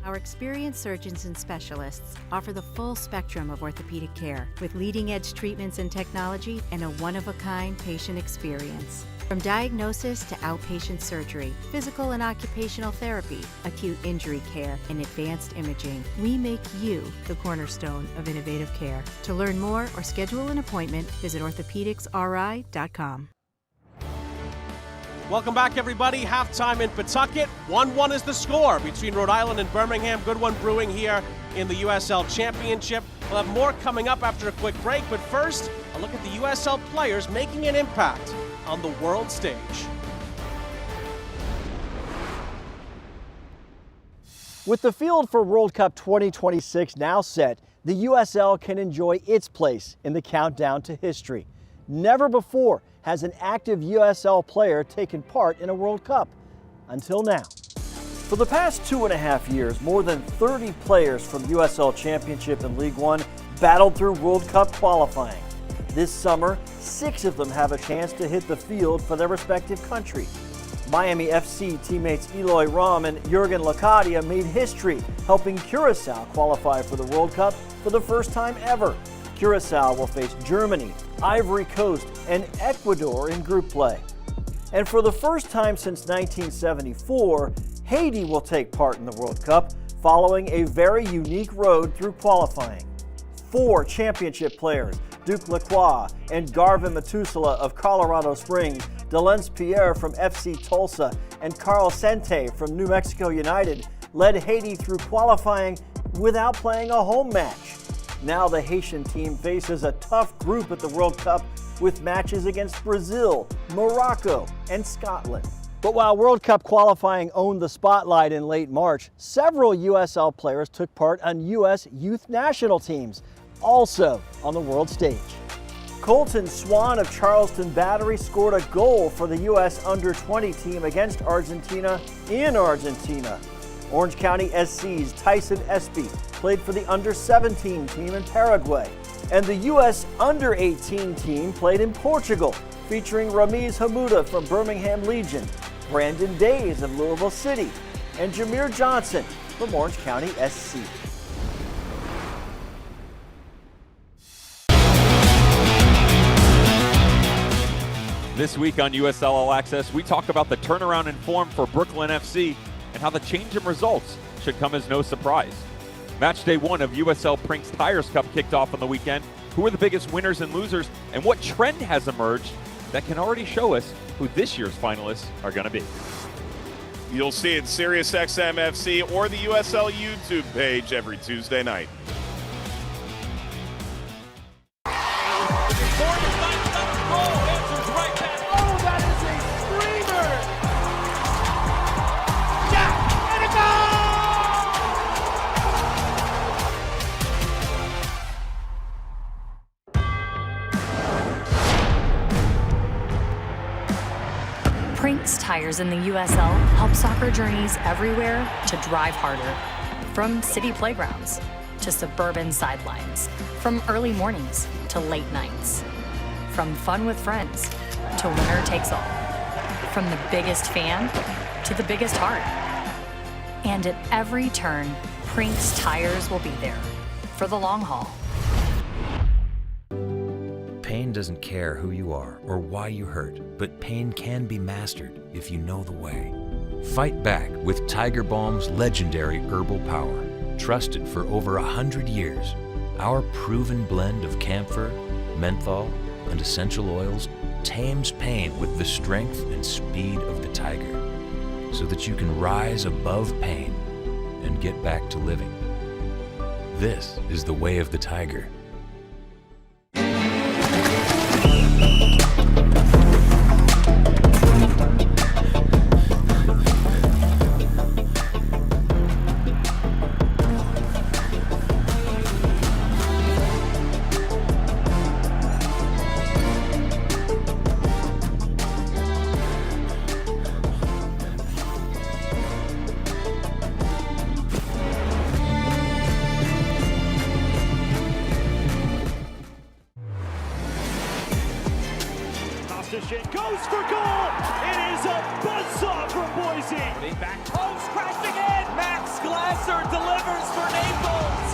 Our experienced surgeons and specialists offer the full spectrum of orthopedic care with leading-edge treatments and technology and a one-of-a-kind patient experience. From diagnosis to outpatient surgery, physical and occupational therapy, acute injury care, and advanced imaging, we make you the cornerstone of innovative care. To learn more or schedule an appointment, visit orthopedicsri.com. Welcome back, everybody. Halftime in Pawtucket. 1-1 is the score between Rhode Island and Birmingham. Good one brewing here in the USL Championship. We'll have more coming up after a quick break, but first, a look at the USL players making an impact on the world stage. With the field for World Cup 2026 now set, the USL can enjoy its place in the countdown to history. Never before has an active USL player taken part in a World Cup, until now. For the past 2.5 years, more than 30 players from USL Championship and League One battled through World Cup qualifying. This summer, 6 of them have a chance to hit the field for their respective country. Miami FC teammates Eloy Rom and Jurgen Lacadia made history, helping Curacao qualify for the World Cup for the first time ever. Curacao will face Germany, Ivory Coast, and Ecuador in group play. And for the first time since 1974, Haiti will take part in the World Cup, following a very unique road through qualifying. 4 championship players, Duke Lacroix and Garvin Matusala of Colorado Springs, Delence Pierre from FC Tulsa, and Carl Sente from New Mexico United, led Haiti through qualifying without playing a home match. Now the Haitian team faces a tough group at the World Cup with matches against Brazil, Morocco, and Scotland. But while World Cup qualifying owned the spotlight in late March, several USL players took part on U.S. youth national teams, also on the world stage. Colton Swan of Charleston Battery scored a goal for the U.S. Under-20 team against Argentina in Argentina. Orange County SC's Tyson Espy played for the Under-17 team in Paraguay. And the U.S. Under-18 team played in Portugal, featuring Ramiz Hamuda from Birmingham Legion, Brandon Days of Louisville City, and Jameer Johnson from Orange County SC. This week on USL All Access, we talk about the turnaround in form for Brooklyn FC and how the change in results should come as no surprise. Match day 1 of USL Prinks Tires Cup kicked off on the weekend. Who are the biggest winners and losers, and what trend has emerged that can already show us who this year's finalists are going to be? You'll see it SiriusXM FC or the USL YouTube page every Tuesday night. Prinks Tires in the USL help soccer journeys everywhere to drive harder. From city playgrounds to suburban sidelines, from early mornings to late nights, from fun with friends to winner takes all, from the biggest fan to the biggest heart. And at every turn, Prinks Tires will be there for the long haul. Pain doesn't care who you are or why you hurt, but pain can be mastered if you know the way. Fight back with Tiger Balm's legendary herbal power. Trusted for over 100 years, our proven blend of camphor, menthol, and essential oils tames pain with the strength and speed of the tiger, so that you can rise above pain and get back to living. This is the way of the tiger. Goes for goal! It is a buzzsaw from Boise! Back post crashing in! Max Glasser delivers for Naples!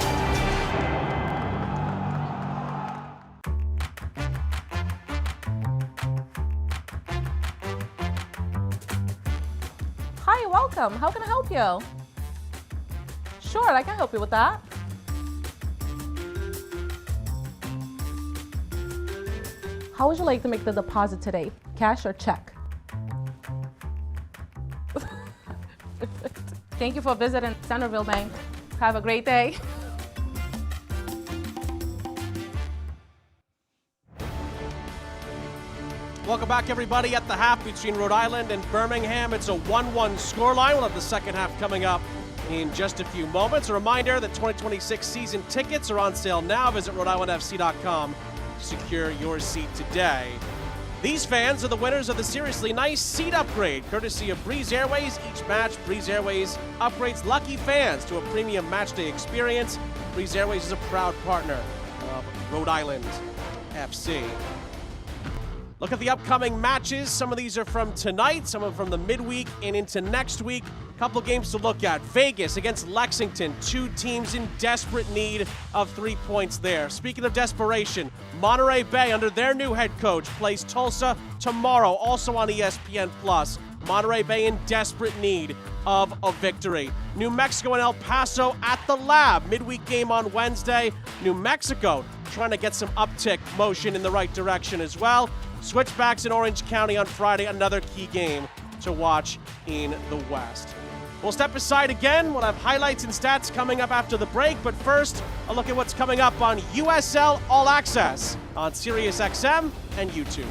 Hi, welcome. How can I help you? Sure, I can help you with that. How would you like to make the deposit today? Cash or check? Thank you for visiting Centerville Bank. Have a great day. Welcome back, everybody. At the half between Rhode Island and Birmingham, it's a 1-1 scoreline. We'll have the second half coming up in just a few moments. A reminder that 2026 season tickets are on sale now. Visit RhodeIslandFC.com to secure your seat today. These fans are the winners of the Seriously Nice seat upgrade, courtesy of Breeze Airways. Each match, Breeze Airways upgrades lucky fans to a premium matchday experience. Breeze Airways is a proud partner of Rhode Island FC. Look at the upcoming matches. Some of these are from tonight, some are from the midweek and into next week. A couple of games to look at. Vegas against Lexington, two teams in desperate need of 3 points there. Speaking of desperation, Monterey Bay under their new head coach plays Tulsa tomorrow, also on ESPN+. Monterey Bay in desperate need of a victory. New Mexico and El Paso at the Lab. Midweek game on Wednesday. New Mexico trying to get some uptick motion in the right direction as well. Switchbacks in Orange County on Friday, another key game to watch in the West. We'll step aside again. We'll have highlights and stats coming up after the break, but first, a look at what's coming up on USL All Access on SiriusXM and YouTube.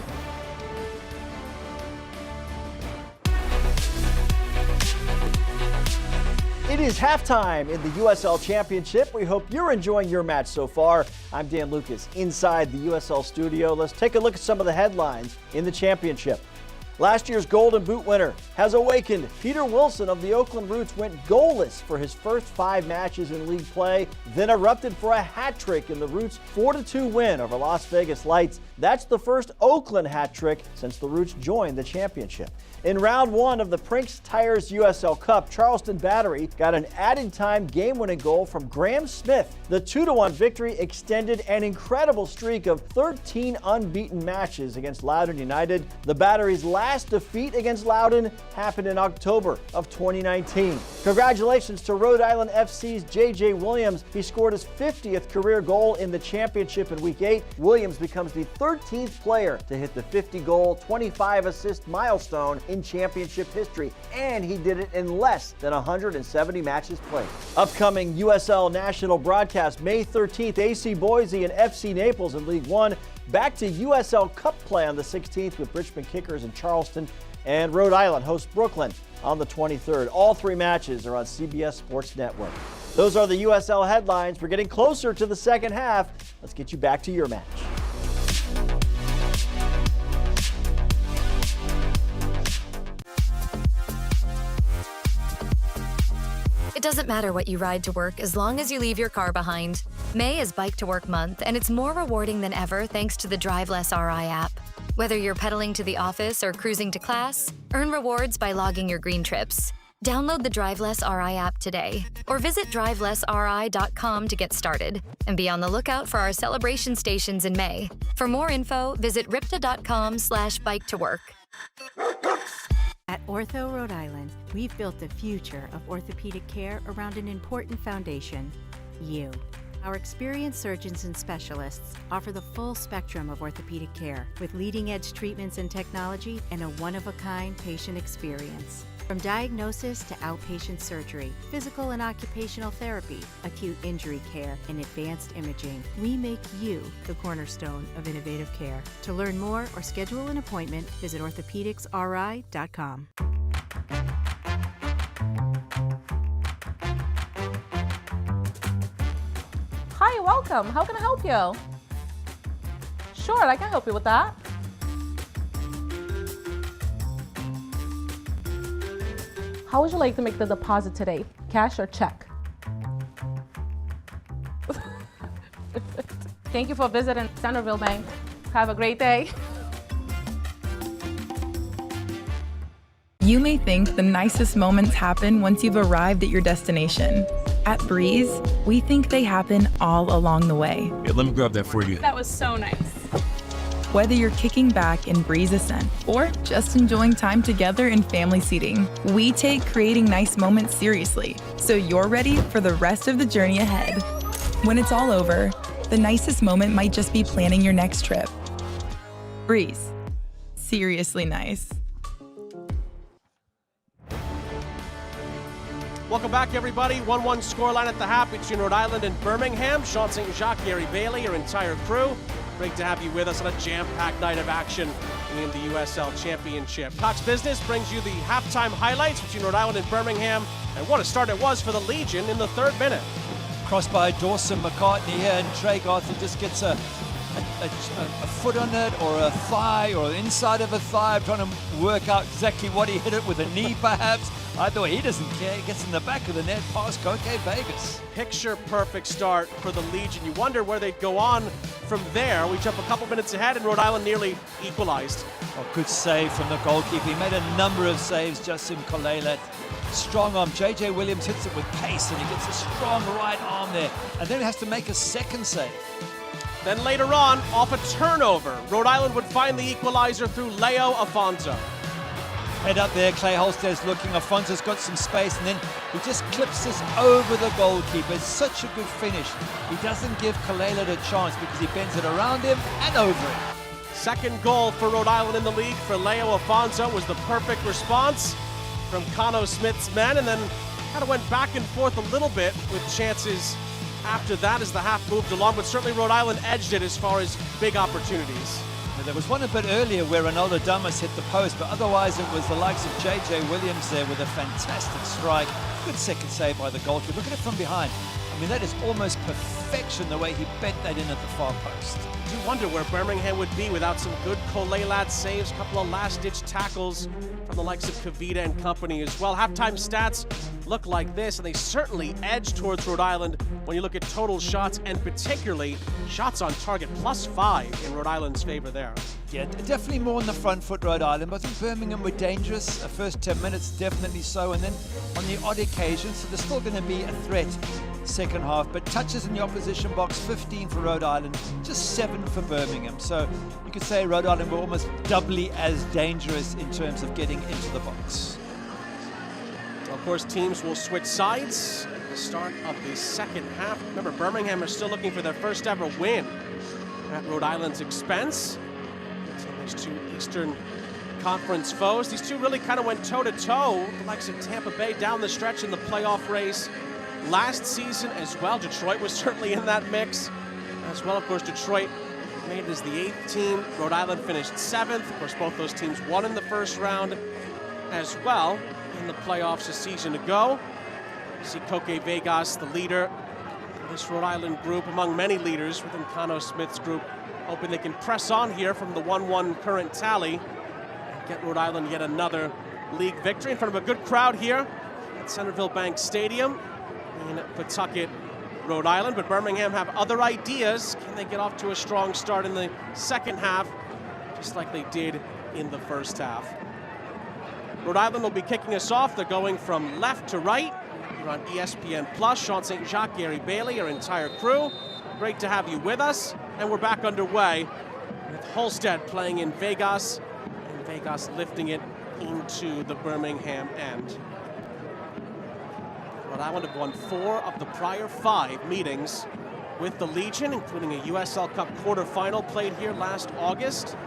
It is halftime in the USL Championship. We hope you're enjoying your match so far. I'm Dan Lucas inside the USL studio. Let's take a look at some of the headlines in the championship. Last year's Golden Boot winner has awakened. Peter Wilson of the Oakland Roots went goalless for his first 5 matches in league play, then erupted for a hat trick in the Roots' 4-2 win over Las Vegas Lights. That's the first Oakland hat trick since the Roots joined the championship. In round 1 of the Prinks Tires USL Cup, Charleston Battery got an added time game-winning goal from Graham Smith. The 2-1 victory extended an incredible streak of 13 unbeaten matches against Loudoun United. The Battery's last defeat against Loudoun happened in October of 2019. Congratulations to Rhode Island FC's J.J. Williams. He scored his 50th career goal in the championship in Week 8. Williams becomes the 13th player to hit the 50-goal, 25-assist milestone in championship history, and he did it in less than 170 matches played. Upcoming USL national broadcast May 13th, AC Boise and FC Naples in League One. Back to USL Cup play on the 16th with Richmond Kickers in Charleston, and Rhode Island hosts Brooklyn on the 23rd. All 3 matches are on CBS Sports Network. Those are the USL headlines. We're getting closer to the second half. Let's get you back to your match. It doesn't matter what you ride to work as long as you leave your car behind. May is Bike to Work Month, and it's more rewarding than ever thanks to the Drive Less RI app. Whether you're pedaling to the office or cruising to class, earn rewards by logging your green trips. Download the Drive Less RI app today, or visit drivelessri.com to get started. And be on the lookout for our celebration stations in May. For more info, visit ripta.com/bike to work. At Ortho Rhode Island, we've built the future of orthopedic care around an important foundation: you. Our experienced surgeons and specialists offer the full spectrum of orthopedic care with leading-edge treatments and technology and a one-of-a-kind patient experience. From diagnosis to outpatient surgery, physical and occupational therapy, acute injury care, and advanced imaging, we make you the cornerstone of innovative care. To learn more or schedule an appointment, visit orthopedicsri.com. Hi, welcome. How can I help you? Sure, I can help you with that. How would you like to make the deposit today? Cash or check? Thank you for visiting Centerville Bank. Have a great day. You may think the nicest moments happen once you've arrived at your destination. At Breeze, we think they happen all along the way. Yeah, let me grab that for you. That was so nice. Whether you're kicking back in Breeze Ascent or just enjoying time together in family seating, we take creating nice moments seriously, so you're ready for the rest of the journey ahead. When it's all over, the nicest moment might just be planning your next trip. Breeze. Seriously nice. Welcome back, everybody. 1-1 scoreline at the half between Rhode Island and Birmingham. Sean St. Jacques, Gary Bailey, your entire crew. Great to have you with us on a jam-packed night of action in the USL Championship. Cox Business brings you the halftime highlights between Rhode Island and Birmingham, and what a start it was for the Legion in the 3rd minute. Crossed by Dawson McCartney here, and Trey Arthur just gets a foot on it, or a thigh, or the inside of a thigh. I'm trying to work out exactly what he hit it with, a knee perhaps. I thought he doesn't care. He gets in the back of the net past Coque Vegas. Picture perfect start for the Legion. You wonder where they'd go on from there. We jump a couple minutes ahead, and Rhode Island nearly equalized. Oh, good save from the goalkeeper. He made a number of saves, Justin Kolelet. Strong arm. J.J. Williams hits it with pace, and he gets a strong right arm there. And then he has to make a second save. Then later on, off a turnover, Rhode Island would find the equalizer through Leo Afonso. Head up there, Clay Holsted's looking. Afonso's got some space, and then he just clips this over the goalkeeper. It's such a good finish. He doesn't give Kolelet a chance because he bends it around him and over it. Second goal for Rhode Island in the league for Leo Afonso was the perfect response from Cano Smith's men, and then Kind of went back and forth a little bit with chances after that as the half moved along, but certainly Rhode Island edged it as far as big opportunities. There was one a bit earlier where Ronaldo Damas hit the post, but otherwise it was the likes of J.J. Williams there with a fantastic strike. Good second save by the goalkeeper. Look at it from behind. I mean, that is almost perfection, the way he bent that in at the far post. I do wonder where Birmingham would be without some good Kolelat saves, a couple of last-ditch tackles from the likes of Kavita and company as well. Halftime stats look like this, and they certainly edge towards Rhode Island when you look at total shots, and particularly shots on target, +5 in Rhode Island's favor there. Yeah, definitely more on the front foot, Rhode Island, but I think Birmingham were dangerous. The first 10 minutes, definitely so, and then on the odd occasion, so there's still going to be a threat second half, but touches in the opposition box, 15 for Rhode Island, just 7 for Birmingham. So you could say Rhode Island were almost doubly as dangerous in terms of getting into the box. Of course, teams will switch sides at the start of the second half. Remember, Birmingham are still looking for their first ever win at Rhode Island's expense. So these two Eastern Conference foes. These two really kind of went toe-to-toe, the likes of Tampa Bay down the stretch in the playoff race last season as well. Detroit was certainly in that mix as well. Of course, Detroit made it as the 8th team. Rhode Island finished 7th. Of course, both those teams won in the first round as well in the playoffs a season ago. You see Koke Vegas, the leader in this Rhode Island group, among many leaders within Cano Smith's group, hoping they can press on here from the 1-1 current tally and get Rhode Island yet another league victory in front of a good crowd here at Centerville Bank Stadium in Pawtucket, Rhode Island. But Birmingham have other ideas. Can they get off to a strong start in the second half, just like they did in the first half? Rhode Island will be kicking us off. They're going from left to right. You're on ESPN Plus. Sean St. Jacques, Gary Bailey, our entire crew. Great to have you with us. And we're back underway with Holstead playing in Vegas, and Vegas lifting it into the Birmingham end. Rhode Island have won 4 of the prior 5 meetings with the Legion, including a USL Cup quarterfinal played here last August.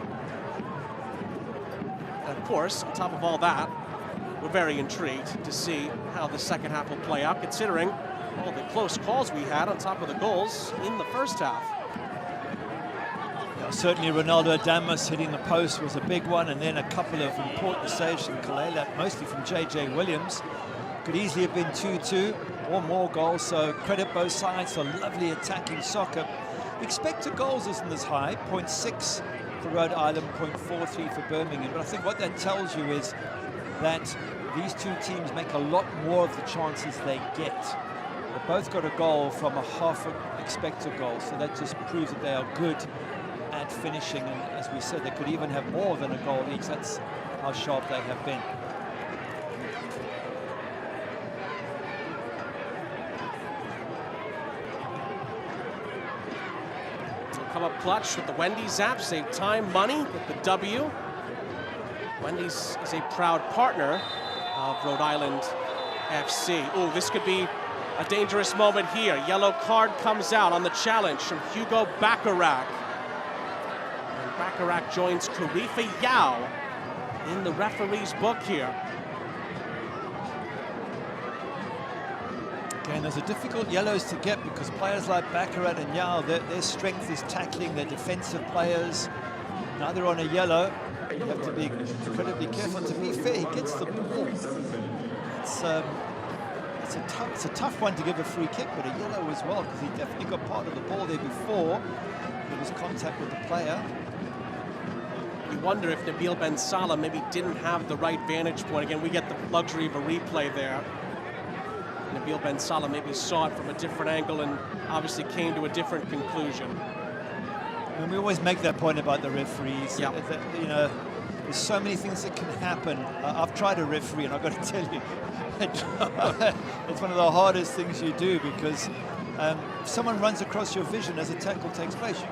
And of course, on top of all that, we're very intrigued to see how the second half will play out, considering all the close calls we had on top of the goals in the first half. Yeah, certainly Ronaldo Damas hitting the post was a big one, and then a couple of important saves from Kalela, mostly from J.J. Williams. Could easily have been 2-2 or more goals, so credit both sides for lovely attacking soccer. Expected goals isn't as high, 0.6 for Rhode Island, 0.43 for Birmingham, but I think what that tells you is that these two teams make a lot more of the chances they get. They both got a goal from a half expected goal, so that just proves that they are good at finishing, and as we said, they could even have more than a goal each. That's how sharp they have been. Come up clutch with the Wendy's Zap, save time, money with the W. Wendy's is a proud partner of Rhode Island FC. Oh, this could be a dangerous moment here. Yellow card comes out on the challenge from Hugo Bacharach. And Bacharach joins Karifa Yao in the referee's book here. Again, those are difficult yellows to get because players like Baccarat and Yao, their strength is tackling. They're defensive players. Now they're on a yellow. You have to be incredibly careful. To be fair, he gets the ball. It's a tough one to give a free kick, but a yellow as well, because he definitely got part of the ball there before there was contact with the player. You wonder if Nabil Ben Salah maybe didn't have the right vantage point. Again, we get the luxury of a replay there. Nabil Ben Salah maybe saw it from a different angle and obviously came to a different conclusion. And we always make that point about the referees. Yep. You know, there's so many things that can happen. I've tried a referee, and I've got to tell you, it's one of the hardest things you do, because if someone runs across your vision as a tackle takes place,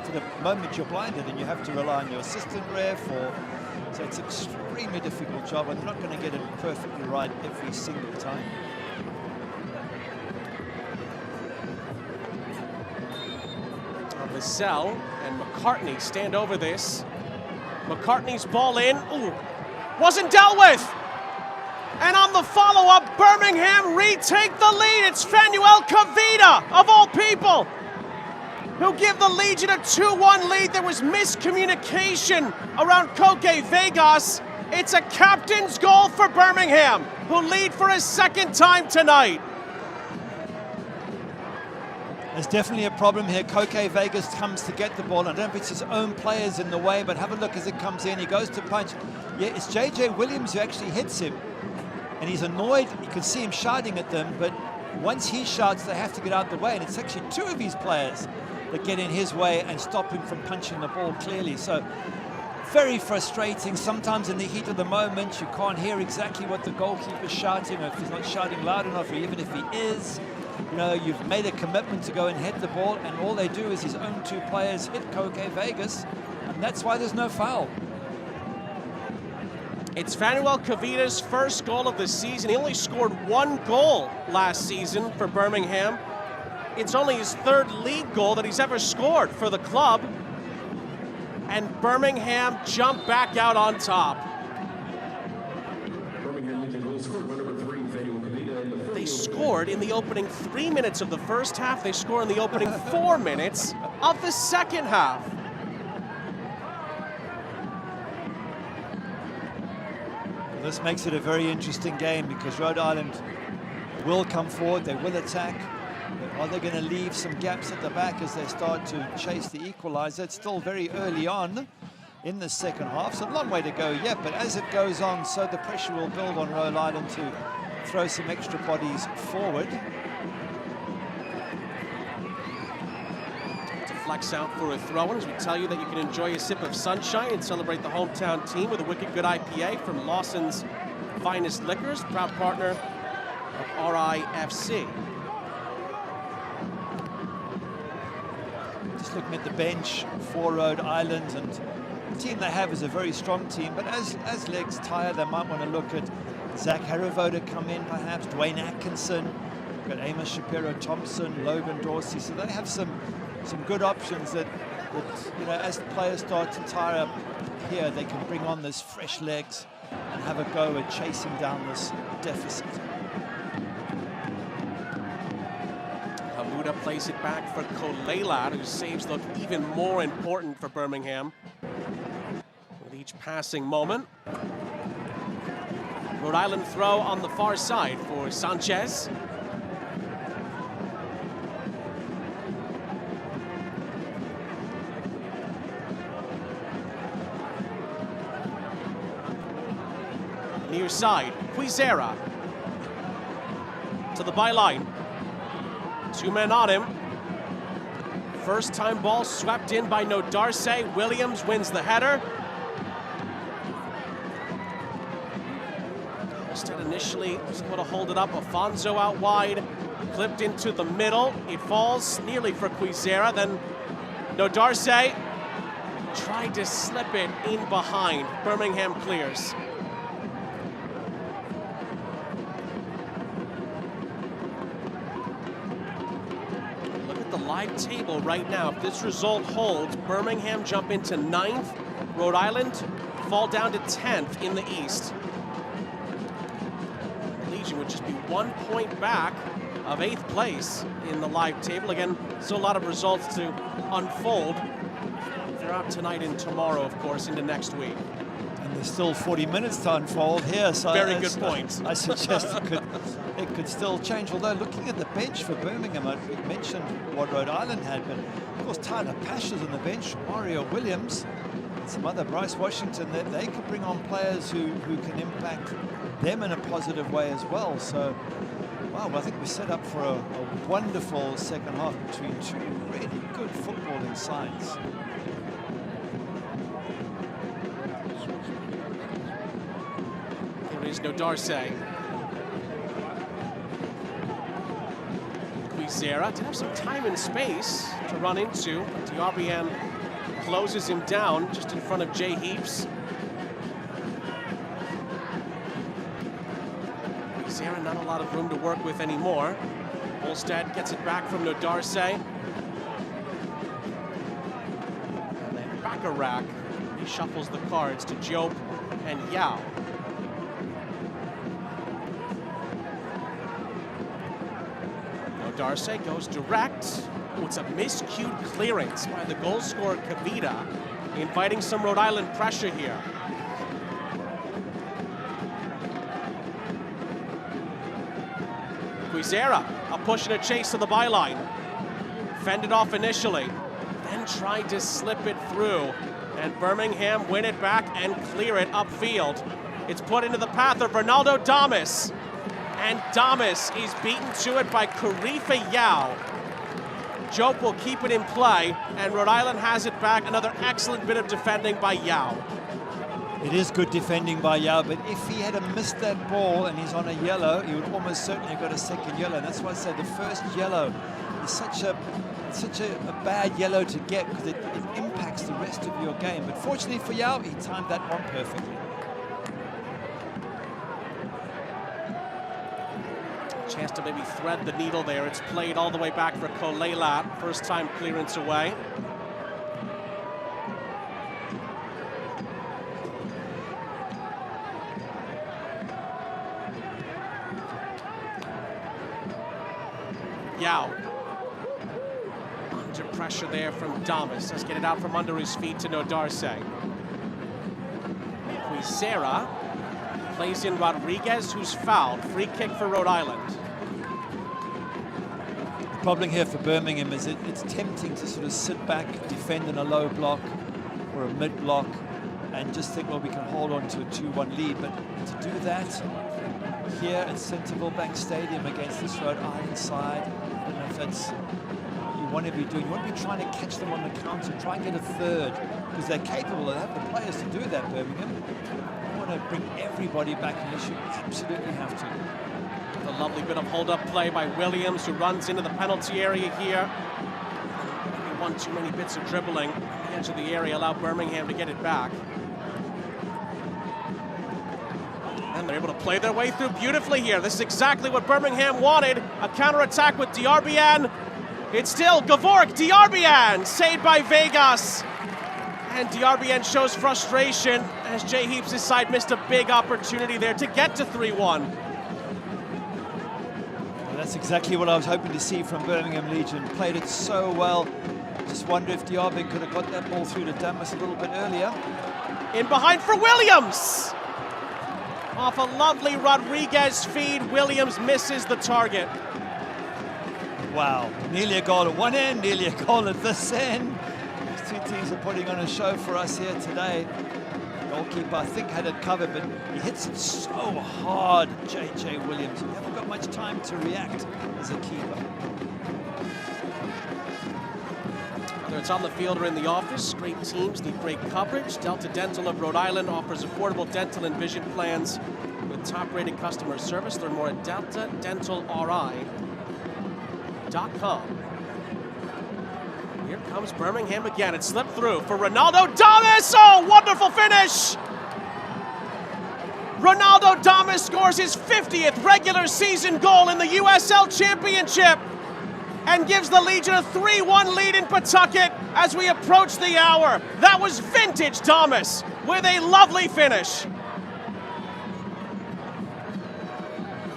for the moment you're blinded, and you have to rely on your assistant ref. So it's an extremely difficult job, and they're not going to get it perfectly right every single time. Vassell and McCartney stand over this. McCartney's ball in. Ooh, wasn't dealt with. And on on the follow-up. Birmingham retake the lead. It's Fanuel Kavita, of all people, who give the Legion a 2-1 lead. There was miscommunication around Koke Vegas. It's a captain's goal for Birmingham, who lead for a second time tonight. There's definitely a problem here. Koke Vegas comes to get the ball. I don't know if it's his own players in the way, but have a look as it comes in. He goes to punch. Yeah, it's JJ Williams who actually hits him. And he's annoyed. You can see him shouting at them, but once he shouts, they have to get out of the way. And it's actually two of his players that get in his way and stop him from punching the ball clearly. So very frustrating. Sometimes in the heat of the moment, you can't hear exactly what the goalkeeper's shouting, or if he's not shouting loud enough, or even if he is. You know, you've made a commitment to go and head the ball, and all they do is his own two players hit Koke Vegas, and that's why there's no foul. It's Fanuel Kavita's first goal of the season. He only scored one goal last season for Birmingham. It's only his third league goal that he's ever scored for the club. And Birmingham jump back out on top. They scored in the opening 3 minutes of the first half. They score in the opening 4 minutes of the second half. This makes it a very interesting game because Rhode Island will come forward, they will attack. But are they going to leave some gaps at the back as they start to chase the equalizer? It's still very early on in the second half, so a long way to go yet, but as it goes on, so the pressure will build on Rhode Island to throw some extra bodies forward. To flex out for a throw-in, as we tell you that you can enjoy a sip of sunshine and celebrate the hometown team with a wicked good IPA from Lawson's Finest Liquors, proud partner of RIFC. Just looking at the bench for Rhode Island, and the team they have is a very strong team, but as legs tire, they might want to look at Zach Harivo to come in, perhaps Dwayne Atkinson. We've got Amos Shapiro-Thompson, Logan Dorsey, so they have some good options that you know, as the players start to tire up here, they can bring on this fresh legs and have a go at chasing down this deficit. Hamuda plays it back for Kolelat, whose saves look even more important for Birmingham with each passing moment. Rhode Island throw on the far side for Sanchez. Near side, Quizera to the byline. Two men on him. First time ball swept in by Nodarse. Williams wins the header. Initially was able to hold it up. Afonso out wide, clipped into the middle. It falls nearly for Quizera. Then Nodarse tried to slip it in behind. Birmingham clears. Look at the live table right now. If this result holds, Birmingham jump into 9th. Rhode Island fall down to 10th in the East. Would just be 1 point back of 8th place in the live table. Again, still a lot of results to unfold throughout tonight and tomorrow, of course, into next week. And there's still 40 minutes to unfold here, so very good point. I suggest it could still change. Although looking at the bench for Birmingham, I mentioned what Rhode Island had, but of course Tyler Pasha's on the bench, Mario Williams, and some other Bryce Washington. They could bring on players who can impact them in a positive way as well. So, wow, I think we're set up for a wonderful second half between two really good footballing sides. There is Nodarse. Quizera did have some time and space to run into, but Diarbian closes him down just in front of Jay Heaps. Quizera not a lot of room to work with anymore. Olstad gets it back from Nodarse. And then Bacharach reshuffles the cards to Jope and Yao. Darcy goes direct. Oh, it's a miscued clearance by the goal scorer, Kavita, inviting some Rhode Island pressure here. Quizera, a push and a chase to the byline. Fended off initially, then tried to slip it through, and Birmingham win it back and clear it upfield. It's put into the path of Ronaldo Damas, and Damas is beaten to it by Karifa Yao. Jope will keep it in play, and Rhode Island has it back. Another excellent bit of defending by Yao. It is good defending by Yao, but if he had missed that ball and he's on a yellow, he would almost certainly have got a second yellow. And that's why I say the first yellow is such a bad yellow to get, because it impacts the rest of your game. But fortunately for Yao, he timed that one perfectly. Chance to maybe thread the needle there. It's played all the way back for Kolelat. First time clearance away. Yao. Under pressure there from Damas. Let's get it out from under his feet to Nodarse. Quizera plays in Rodriguez, who's fouled. Free kick for Rhode Island. The problem here for Birmingham is it's tempting to sort of sit back, defend in a low block or a mid block, and just think, well, we can hold on to a 2-1 lead. But to do that here at Centerville Bank Stadium against this Rhode Island side, I don't know if that's what you want to be doing. You want to be trying to catch them on the counter, try and get a third, because they're capable. They have the players to do that, Birmingham. You want to bring everybody back, and you should absolutely have to. A lovely bit of hold-up play by Williams, who runs into the penalty area here. Maybe one too many bits of dribbling on the edge of the area, allow Birmingham to get it back. And they're able to play their way through beautifully here. This is exactly what Birmingham wanted. A counter-attack with Diarbian. It's still Gavork, Diarbian, saved by Vegas. And Diarbian shows frustration as Jay Heaps' side missed a big opportunity there to get to 3-1. Well, that's exactly what I was hoping to see from Birmingham Legion. Played it so well. Just wonder if Diarbian could have got that ball through to Damas a little bit earlier. In behind for Williams. Off a lovely Rodriguez feed, Williams misses the target. Wow, nearly a goal at one end, nearly a goal at this end. These two teams are putting on a show for us here today. Goalkeeper, I think, had it covered, but he hits it so hard, J.J. Williams. He hasn't got much time to react as a keeper. Whether it's on the field or in the office, great teams need great coverage. Delta Dental of Rhode Island offers affordable dental and vision plans with top-rated customer service. Learn more at deltadentalri.com. Here comes Birmingham again. It slipped through for Ronaldo Damas. Oh, wonderful finish! Ronaldo Damas scores his 50th regular season goal in the USL Championship and gives the Legion a 3-1 lead in Pawtucket as we approach the hour. That was vintage Damas with a lovely finish.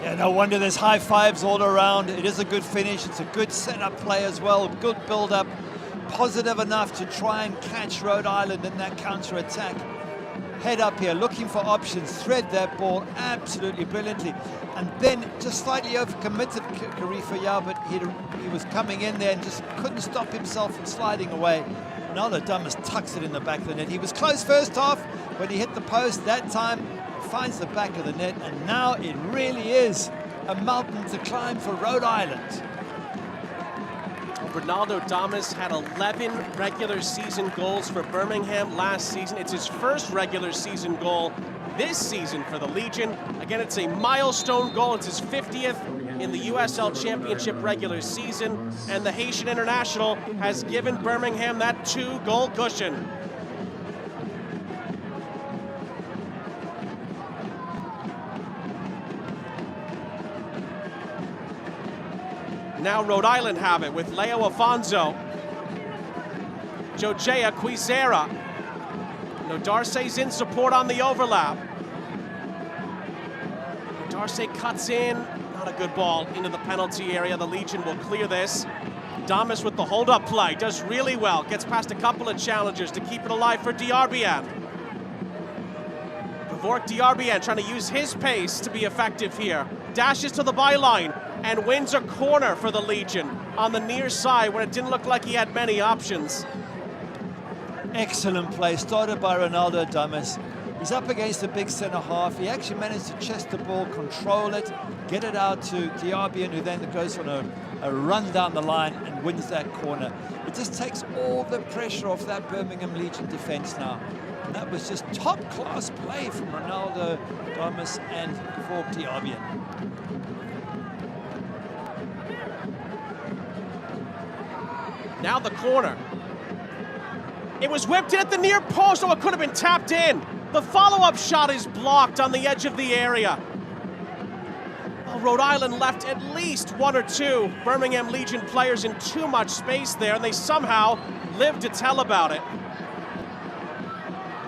Yeah, no wonder there's high fives all around. It is a good finish. It's a good setup play as well. Good build-up. Positive enough to try and catch Rhode Island in that counter-attack. Head up here, looking for options, thread that ball absolutely brilliantly. And then just slightly overcommitted Karifa Yao, but he was coming in there and just couldn't stop himself from sliding away. Ronaldo Damas tucks it in the back of the net. He was close first half when he hit the post. That time finds the back of the net, and now it really is a mountain to climb for Rhode Island. Ronaldo Damas had 11 regular season goals for Birmingham last season. It's his first regular season goal this season for the Legion. Again, it's a milestone goal. It's his 50th in the USL Championship regular season, and the Haitian international has given Birmingham that 2-goal cushion. Now Rhode Island have it with Leo Afonso. Jojea Quizera. Nodarse's in support on the overlap. Nodarse cuts in. Not a good ball into the penalty area. The Legion will clear this. Damas with the hold-up play, does really well. Gets past a couple of challengers to keep it alive for Diarbian. Gavork Diarbian trying to use his pace to be effective here. Dashes to the byline and wins a corner for the Legion on the near side when it didn't look like he had many options. Excellent play, started by Ronaldo Damas. He's up against the big centre half. He actually managed to chest the ball, control it, get it out to Diarbian, who then goes on a run down the line and wins that corner. It just takes all the pressure off that Birmingham Legion defence now. And that was just top-class play from Ronaldo Damas and Gavork Diarbian. Now the corner. It was whipped in at the near post. Oh, it could have been tapped in. The follow-up shot is blocked on the edge of the area. Well, Rhode Island left at least one or two Birmingham Legion players in too much space there, and they somehow lived to tell about it.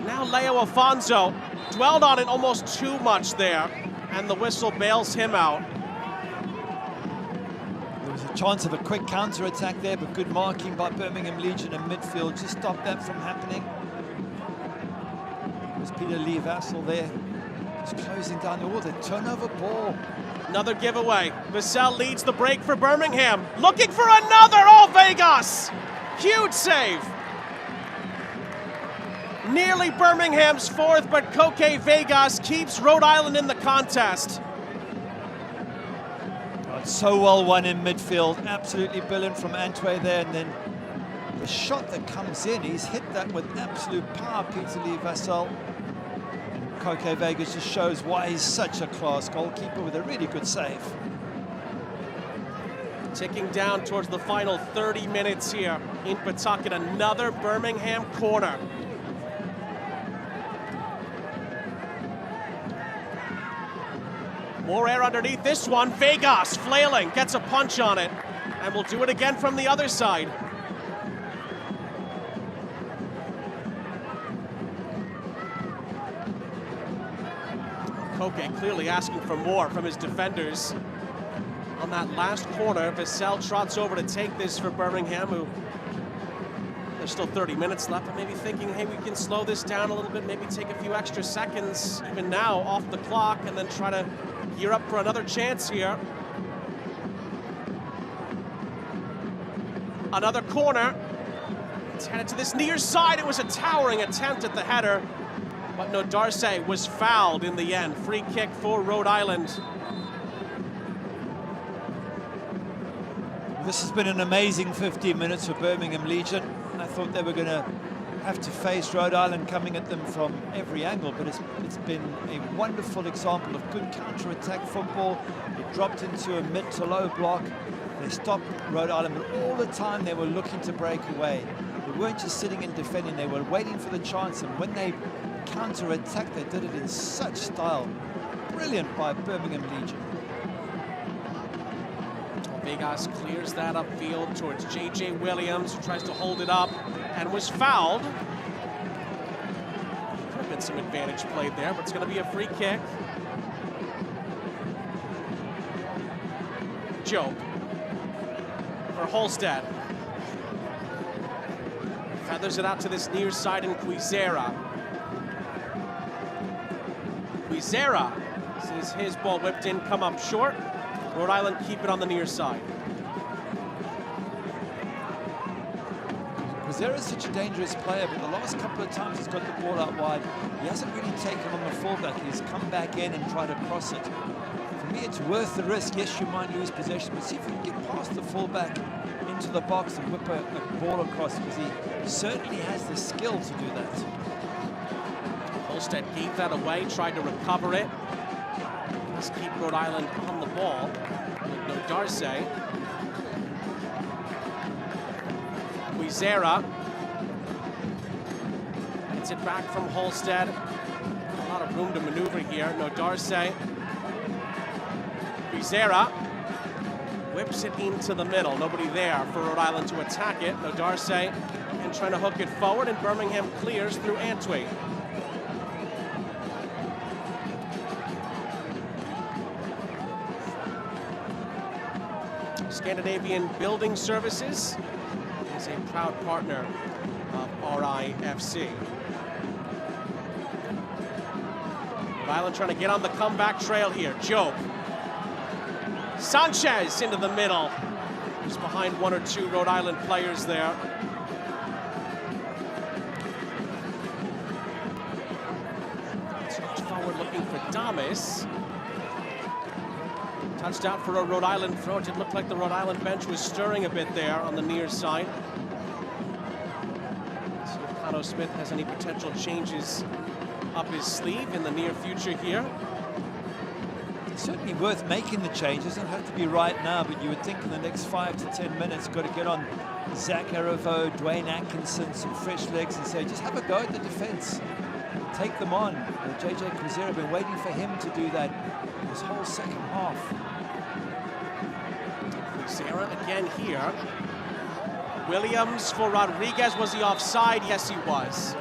Now Leo Afonso dwelled on it almost too much there, and the whistle bails him out. There was a chance of a quick counter-attack there, but good marking by Birmingham Legion in midfield just stopped that from happening. There's Peter Lee Vassell there, just closing down the turnover ball. Another giveaway. Vassell leads the break for Birmingham. Looking for another. Oh, Vegas! Huge save. Nearly Birmingham's fourth, but Koke Vegas keeps Rhode Island in the contest. Oh, it's so well won in midfield. Absolutely brilliant from Antwe there. And then the shot that comes in, he's hit that with absolute power, Peter Lee Vassell. And Koke Vegas just shows why he's such a class goalkeeper with a really good save. Ticking down towards the final 30 minutes here in Pawtucket. Another Birmingham corner. More air underneath this one. Vegas flailing, gets a punch on it, and will do it again from the other side. Koke clearly asking for more from his defenders. On that last corner, Vassell trots over to take this for Birmingham, who there's still 30 minutes left, but maybe thinking, hey, we can slow this down a little bit, maybe take a few extra seconds, even now, off the clock, and then try to gear up for another chance here. Another corner. It's headed to this near side. It was a towering attempt at the header, but no, Darce was fouled in the end. Free kick for Rhode Island. This has been an amazing 15 minutes for Birmingham Legion. I thought they were going to have to face Rhode Island coming at them from every angle, but it's been a wonderful example of good counter-attack football. It dropped into a mid to low block. They stopped Rhode Island, but all the time they were looking to break away. They weren't just sitting and defending, they were waiting for the chance, and when they counter-attacked, they did it in such style. Brilliant by Birmingham Legion. Vegas clears that upfield towards J.J. Williams, who tries to hold it up and was fouled. Could have been some advantage played there, but it's going to be a free kick. Joe for Holstead. Feathers it out to this near side in Quizera. Quizera sees his ball whipped in, come up short. Rhode Island keep it on the near side. Quizera is such a dangerous player, but the last couple of times he's got the ball out wide, he hasn't really taken on the fullback. He's come back in and tried to cross it. For me, it's worth the risk. Yes, you might lose possession, but see if you can get past the fullback into the box and whip a ball across, because he certainly has the skill to do that. Holstead gave that away, tried to recover it. Let's keep Rhode Island on the ball. No Darce. Quizera. Gets it back from Holstead. A lot of room to maneuver here. No Darce. Quizera whips it into the middle. Nobody there for Rhode Island to attack it. No Darce and trying to hook it forward, and Birmingham clears through Antwi. Scandinavian Building Services is a proud partner of RIFC. Rhode Island trying to get on the comeback trail here. Job. Sanchez into the middle. He's behind one or two Rhode Island players there. Touch forward looking for Damis. Touchdown for a Rhode Island throw. It did look like the Rhode Island bench was stirring a bit there on the near side. See if Cano Smith has any potential changes up his sleeve in the near future here. It's certainly worth making the changes. Doesn't have to be right now, but you would think in the next 5 to 10 minutes, got to get on Zach Aravo, Dwayne Atkinson, some fresh legs, and say, just have a go at the defense. Take them on. JJ Quizera, been waiting for him to do that this whole second half. Quizera again here. Williams for Rodriguez. Was he offside? Yes, he was.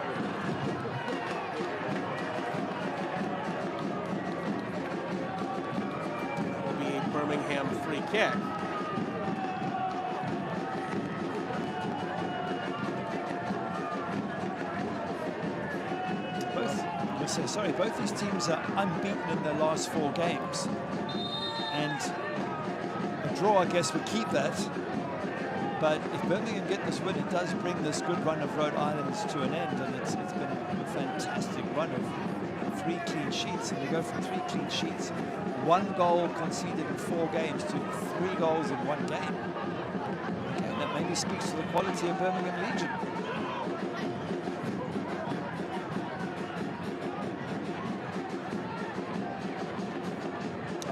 Will be a Birmingham free kick. Both these teams are unbeaten in their last 4 games. And a draw, I guess, would keep that. But if Birmingham get this win, it does bring this good run of Rhode Island's to an end. And it's been a fantastic run of 3 clean sheets. And they go from 3 clean sheets, 1 goal conceded in 4 games to 3 goals in 1 game. Okay, and that maybe speaks to the quality of Birmingham Legion.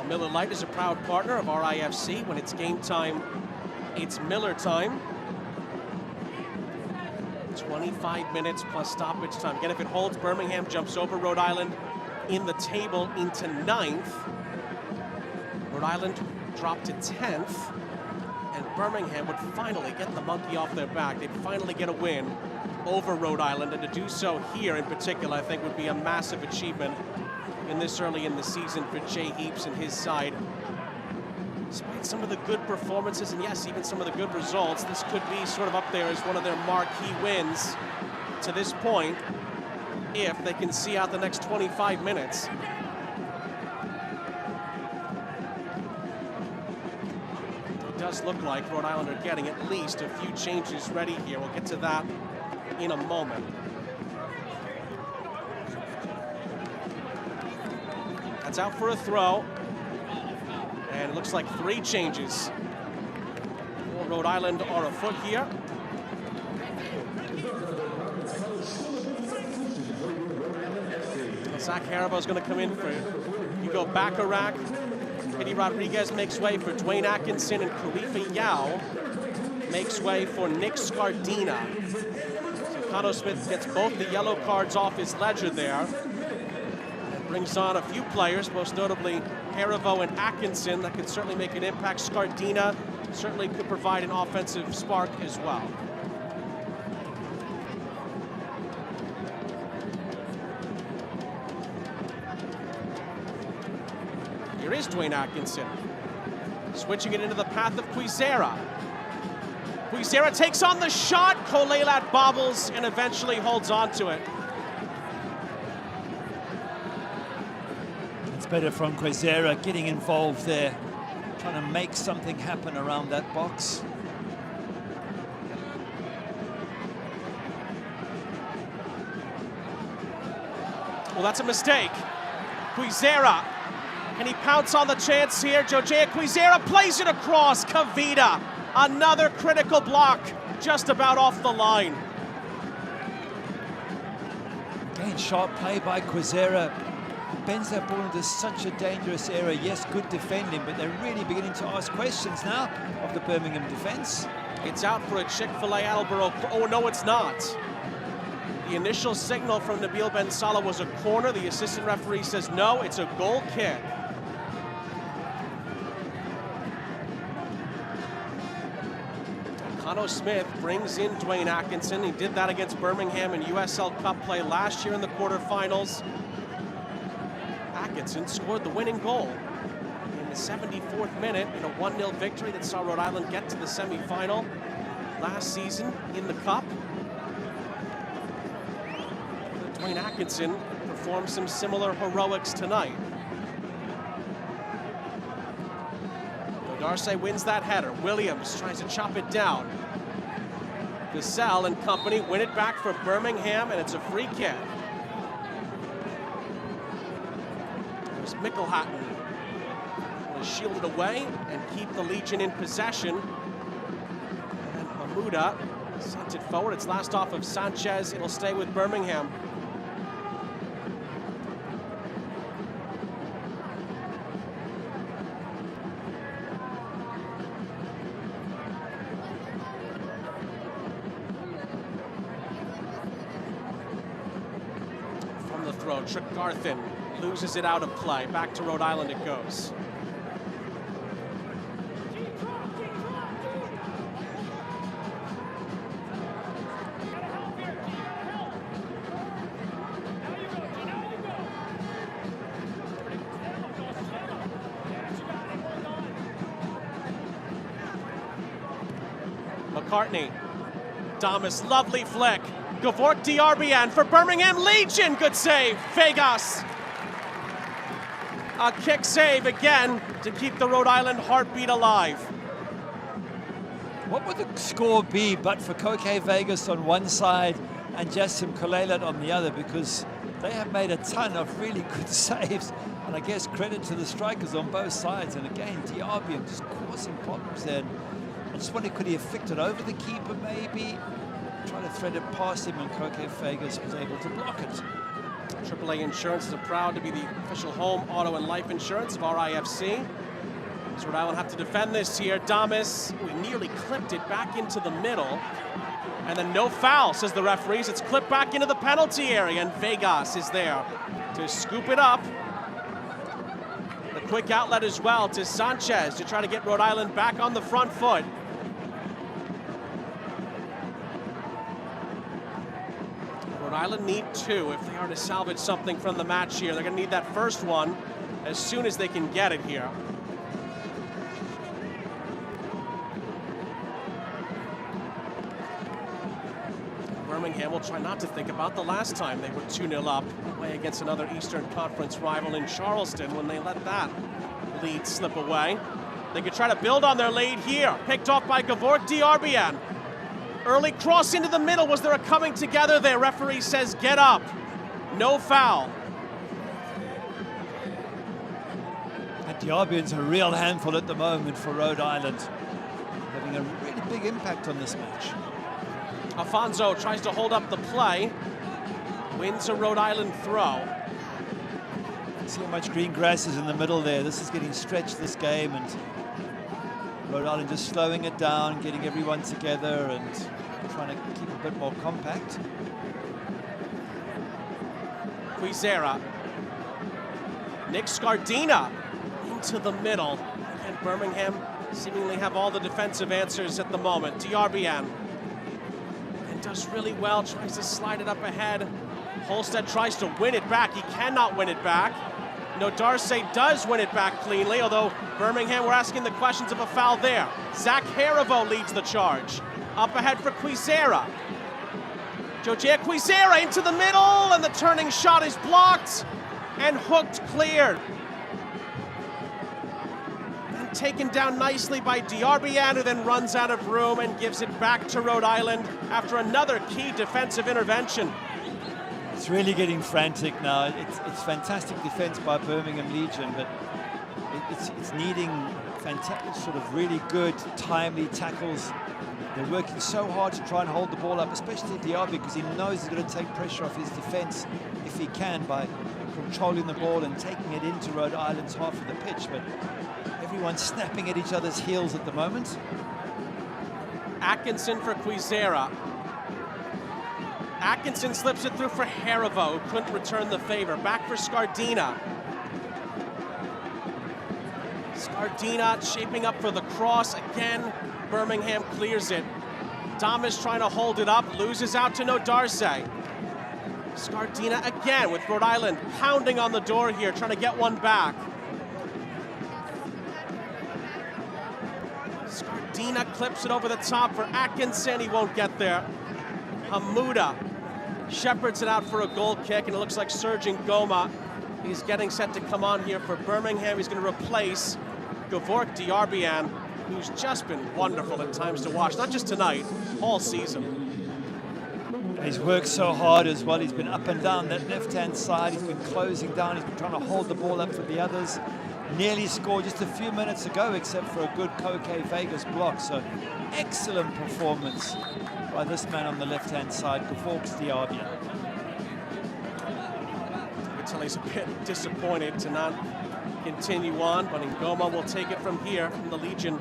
Miller Lite is a proud partner of RIFC. When it's game time, it's Miller time. 25 minutes plus stoppage time. Again, if it holds, Birmingham jumps over Rhode Island in the table into 9th. Rhode Island dropped to 10th. And Birmingham would finally get the monkey off their back. They'd finally get a win over Rhode Island. And to do so here in particular, I think would be a massive achievement in this early in the season for Jay Heaps and his side. Despite some of the good performances and yes, even some of the good results, this could be sort of up there as one of their marquee wins to this point if they can see out the next 25 minutes. It does look like Rhode Island are getting at least a few changes ready here. We'll get to that in a moment. That's out for a throw. And it looks like 3 changes. Well, Rhode Island are afoot here. Zach Haribo is going to come in for Hugo Bacharach. Eddie Rodriguez makes way for Dwayne Atkinson, and Khalifa Yao makes way for Nick Scardina. So Cano Smith gets both the yellow cards off his ledger there. Brings on a few players, most notably Haribo and Atkinson, that could certainly make an impact. Scardina certainly could provide an offensive spark as well. Here is Dwayne Atkinson, switching it into the path of Quizera. Quizera takes on the shot, Kolelat bobbles and eventually holds on to it. Better from Quizera getting involved there, trying to make something happen around that box. Well, that's a mistake. Quizera, can he pounce on the chance here? Jojea Quizera plays it across. Kavita, another critical block, just about off the line. Again, sharp play by Quizera. Bends that ball into such a dangerous area. Yes, good defending, but they're really beginning to ask questions now of the Birmingham defense. It's out for a Chick-fil-A Attleboro. Oh, no, it's not. The initial signal from Nabil Ben Salah was a corner. The assistant referee says no, it's a goal kick. Cano Smith brings in Dwayne Atkinson. He did that against Birmingham in USL Cup play last year in the quarterfinals. Atkinson scored the winning goal in the 74th minute in a 1-0 victory that saw Rhode Island get to the semifinal last season in the Cup. Dwayne Atkinson performed some similar heroics tonight. Darcy wins that header. Williams tries to chop it down. Gasell and company win it back for Birmingham, and it's a free kick. There's Mickelhatton. Shield it away and keep the Legion in possession. And Mahmouda sent it forward. It's last off of Sanchez. It'll stay with Birmingham. From the throw, Tregarthen loses it out of play. Back to Rhode Island it goes. McCartney, Damas, lovely flick. Gavork Diarbian for Birmingham Legion, good save. Vegas, a kick save again to keep the Rhode Island heartbeat alive. What would the score be but for Koke Vegas on one side and Jassim Kolelat on the other, because they have made a ton of really good saves, and I guess credit to the strikers on both sides. And again, Diarbian just causing problems there. I just wonder, could he have flicked it over the keeper maybe? Trying to thread it past him, and Koke Vegas was able to block it. AAA Insurance is proud to be the official home auto and life insurance of RIFC. So Rhode Island have to defend this here. Damas, we nearly clipped it back into the middle. And then no foul, says the referees. It's clipped back into the penalty area, and Vegas is there to scoop it up. The quick outlet as well to Sanchez to try to get Rhode Island back on the front foot. Rhode Island need two if they are to salvage something from the match here. They're going to need that first one as soon as they can get it here. Birmingham will try not to think about the last time they were 2-0 up away against another Eastern Conference rival in Charleston when they let that lead slip away. They could try to build on their lead here. Picked off by Gavork Diarbian. Early cross into the middle. Was there a coming together there? Referee says get up. No foul. And Diarbian's a real handful at the moment for Rhode Island, having a really big impact on this match. Afonso tries to hold up the play. Wins a Rhode Island throw. See how much green grass is in the middle there. This is getting stretched, this game, and Rhode Island just slowing it down, getting everyone together and trying to keep a bit more compact. Quizera. Nick Scardina into the middle. And Birmingham seemingly have all the defensive answers at the moment. Diarbian. And does really well, tries to slide it up ahead. Holstead tries to win it back. He cannot win it back. No, Darcy does win it back cleanly, although Birmingham were asking the questions of a foul there. Zach Harivo leads the charge. Up ahead for Quizera. Josiah Quizera into the middle, and the turning shot is blocked and hooked cleared. And taken down nicely by Diarbian, who then runs out of room and gives it back to Rhode Island after another key defensive intervention. It's really getting frantic now. It's fantastic defense by Birmingham Legion, but it's needing fantastic, sort of really good, timely tackles. They're working so hard to try and hold the ball up, especially Diarbi, because he knows he's going to take pressure off his defense if he can by controlling the ball and taking it into Rhode Island's half of the pitch. But everyone's snapping at each other's heels at the moment. Atkinson for Quizera. Atkinson slips it through for Harivo, who couldn't return the favor. Back for Scardina. Scardina shaping up for the cross. Again, Birmingham clears it. Damas trying to hold it up, loses out to Nodarse. Scardina again with Rhode Island pounding on the door here, trying to get one back. Scardina clips it over the top for Atkinson. He won't get there. Hamuda shepherds it out for a goal kick, and it looks like Sergeant Goma. He's getting set to come on here for Birmingham. He's going to replace Gavork Diarbian, who's just been wonderful at times to watch, not just tonight, all season. He's worked so hard as well. He's been up and down that left-hand side. He's been closing down. He's been trying to hold the ball up for the others. Nearly scored just a few minutes ago, except for a good Koke Vegas block. So excellent performance by this man on the left-hand side, Gavork Diarbian. He's a bit disappointed to not continue on, but Ngoma will take it from here from the Legion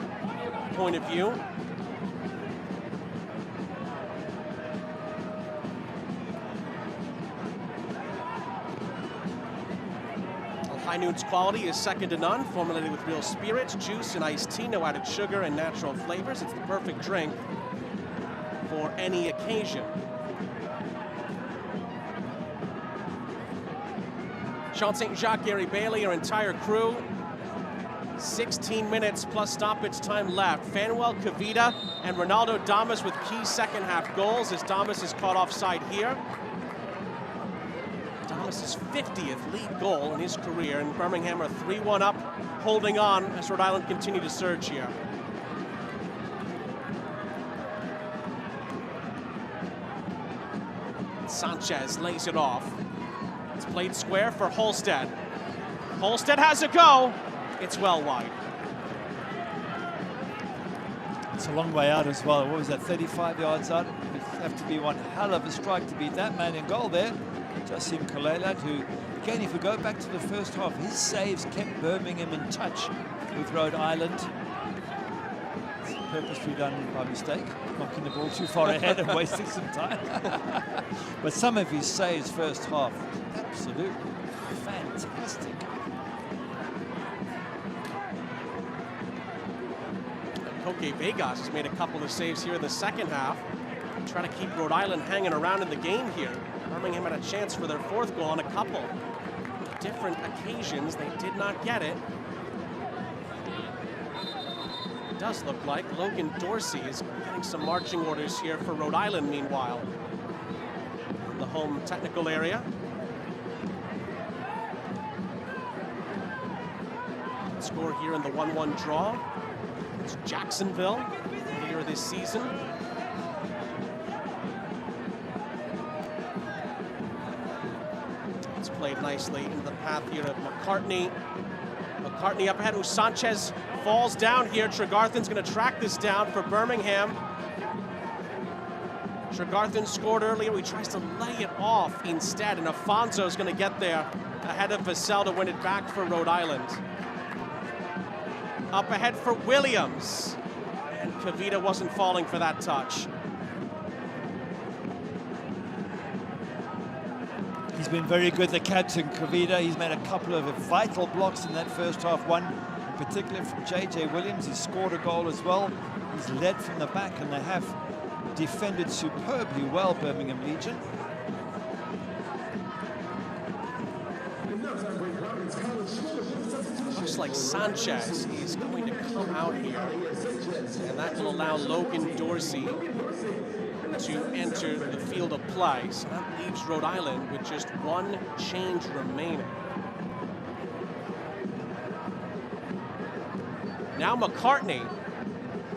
point of view. High Noon's quality is second to none, formulated with real spirits, juice, and iced tea, no added sugar and natural flavors. It's the perfect drink for any occasion. Sean St. Jacques, Gary Bailey, our entire crew. 16 minutes plus stoppage time left. Fanuel Kavita and Ronaldo Damas with key second half goals as Damas is caught offside here. Damas' 50th league goal in his career, and Birmingham are 3-1 up, holding on as Rhode Island continue to surge here. Sanchez lays it off. It's played square for Holstead. Holstead has a go. It's well wide. It's a long way out as well. What was that, 35 yards out? It'd have to be one hell of a strike to beat that man in goal there. Jassim Kalelat, who, again, if we go back to the first half, his saves kept Birmingham in touch with Rhode Island. It's purposely done by mistake, knocking the ball too far ahead and wasting some time. But some of his saves first half, absolutely fantastic. Koke Vegas has made a couple of saves here in the second half, trying to keep Rhode Island hanging around in the game here. Birmingham had a chance for their fourth goal on a couple different occasions. They did not get it. It does look like Logan Dorsey is getting some marching orders here for Rhode Island, meanwhile, in the home technical area. Score here in the 1-1 draw. It's Jacksonville earlier this season. It's played nicely into the path here of McCartney. McCartney up ahead, who Sanchez falls down here. Tregarthen's going to track this down for Birmingham. Tregarthen scored earlier. He tries to lay it off instead, and Afonso's going to get there ahead of Vassell to win it back for Rhode Island. Up ahead for Williams. And Kavita wasn't falling for that touch. He's been very good, the captain, Kavita. He's made a couple of vital blocks in that first half. One in particular from J.J. Williams. He's scored a goal as well. He's led from the back, and they have defended superbly well, Birmingham Legion. Looks like Sanchez is going to come out here, and that will allow Logan Dorsey to enter the field of play. So that leaves Rhode Island with just one change remaining. Now McCartney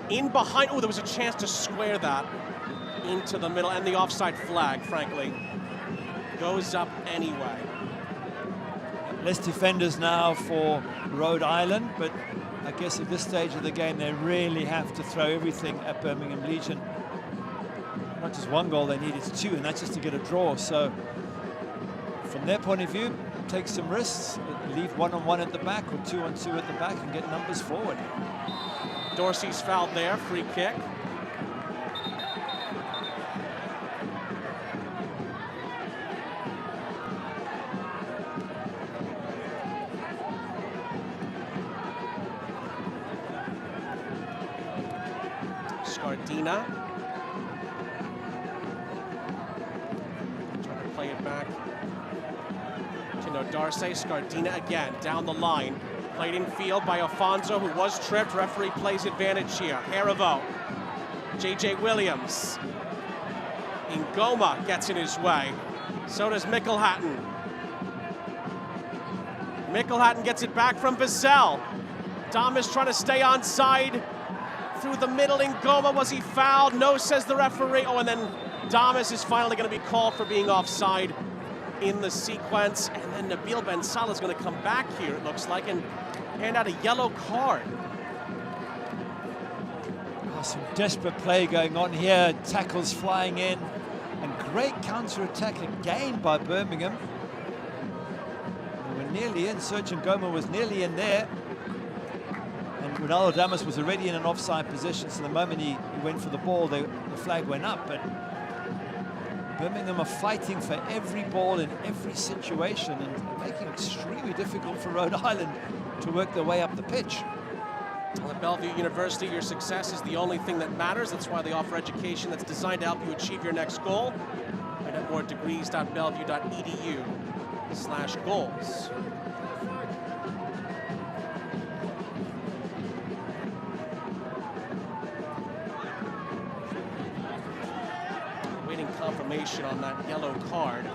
in behind. Oh, there was a chance to square that into the middle, and the offside flag, frankly, goes up anyway. Less defenders now for Rhode Island, but I guess at this stage of the game they really have to throw everything at Birmingham Legion. Not just one goal, they needed two, and that's just to get a draw. So from their point of view, take some risks, leave 1-on-1 at the back or 2-on-2 at the back and get numbers forward. Dorsey's fouled there, free kick. Scardina. Trying to play it back to Darcy. Scardina again down the line. Played in field by Alfonso, who was tripped. Referee plays advantage here. Harivo. J.J. Williams. Ngoma gets in his way. So does Mickelhatton. Mickelhatton gets it back from Vassell. Damas trying to stay onside. Through the middle, Ngoma, was he fouled? No, says the referee. Oh, and then Damas is finally going to be called for being offside in the sequence. And then Nabil Ben Salah is going to come back here, it looks like, and hand out a yellow card. Oh, some desperate play going on here. Tackles flying in. And great counter-attack again by Birmingham. They were nearly in. Sergio Ngoma was nearly in there. And Ronaldo Damas was already in an offside position, so the moment he went for the ball, the flag went up. But Birmingham are fighting for every ball in every situation and making it extremely difficult for Rhode Island to work their way up the pitch. Well, at Bellevue University, your success is the only thing that matters. That's why they offer education that's designed to help you achieve your next goal. Find out more at degrees.bellevue.edu/goals. Waiting confirmation on that yellow card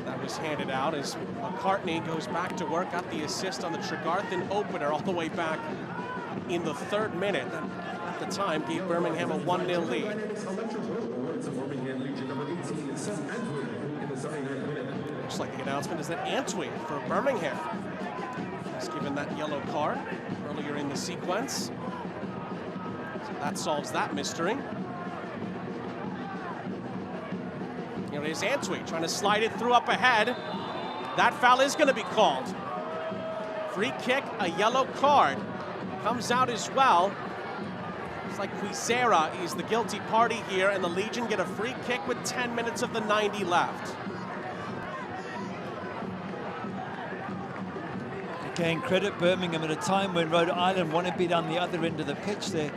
that was handed out as McCartney goes back to work. Got the assist on the Tregarthen opener all the way back in the 3rd minute. That, at the time, gave Birmingham a 1-0 lead. Looks like the announcement is that Antwi for Birmingham was given that yellow card earlier in the sequence. So that solves that mystery. Here is Antwi trying to slide it through up ahead. That foul is going to be called. Free kick, a yellow card. Comes out as well. It's like Quizera is the guilty party here, and the Legion get a free kick with 10 minutes of the 90 left. Again, credit Birmingham at a time when Rhode Island want to be down the other end of the pitch. They've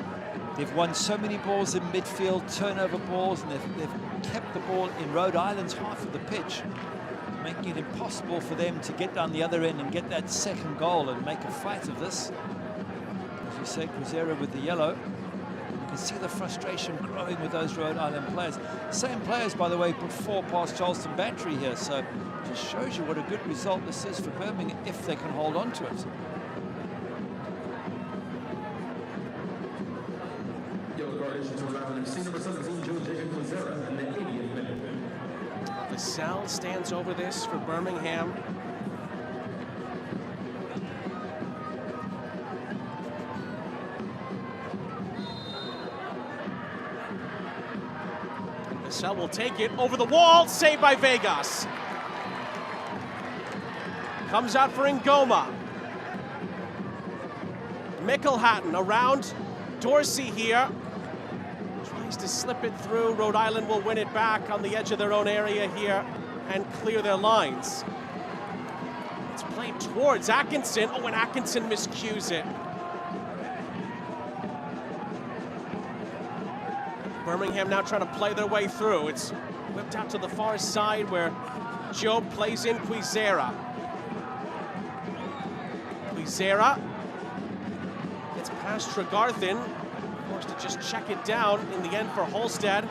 won so many balls in midfield, turnover balls, and they've kept the ball in Rhode Island's half of the pitch, making it impossible for them to get down the other end and get that second goal and make a fight of this. As you say, Quizera with the yellow. You can see the frustration growing with those Rhode Island players. Same players, by the way, put 4 past Charleston Battery here, so it just shows you what a good result this is for Birmingham if they can hold on to it. Vassell stands over this for Birmingham. Vassell will take it over the wall, saved by Vegas. Comes out for Ngoma. Mickelhatton around Dorsey here. Tries to slip it through. Rhode Island will win it back on the edge of their own area here and clear their lines. It's played towards Atkinson. Oh, and Atkinson miscues it. Birmingham now trying to play their way through. It's whipped out to the far side where Job plays in Quizera. Quizera gets past Tregarthen. Forced to just check it down in the end for Holstead.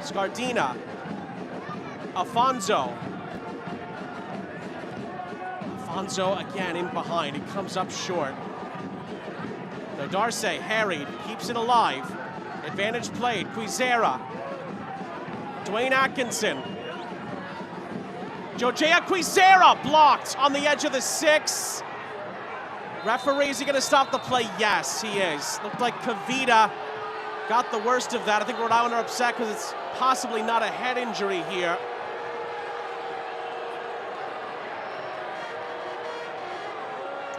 Scardina. Alfonso. Alfonso again in behind. It comes up short. So Darce harried, keeps it alive. Advantage played. Quizera. Dwayne Atkinson. Jojea Quizera blocked on the edge of the 6. Referee, is he going to stop the play? Yes, he is. Looked like Kavita got the worst of that. I think Rhode Island are upset because it's possibly not a head injury here.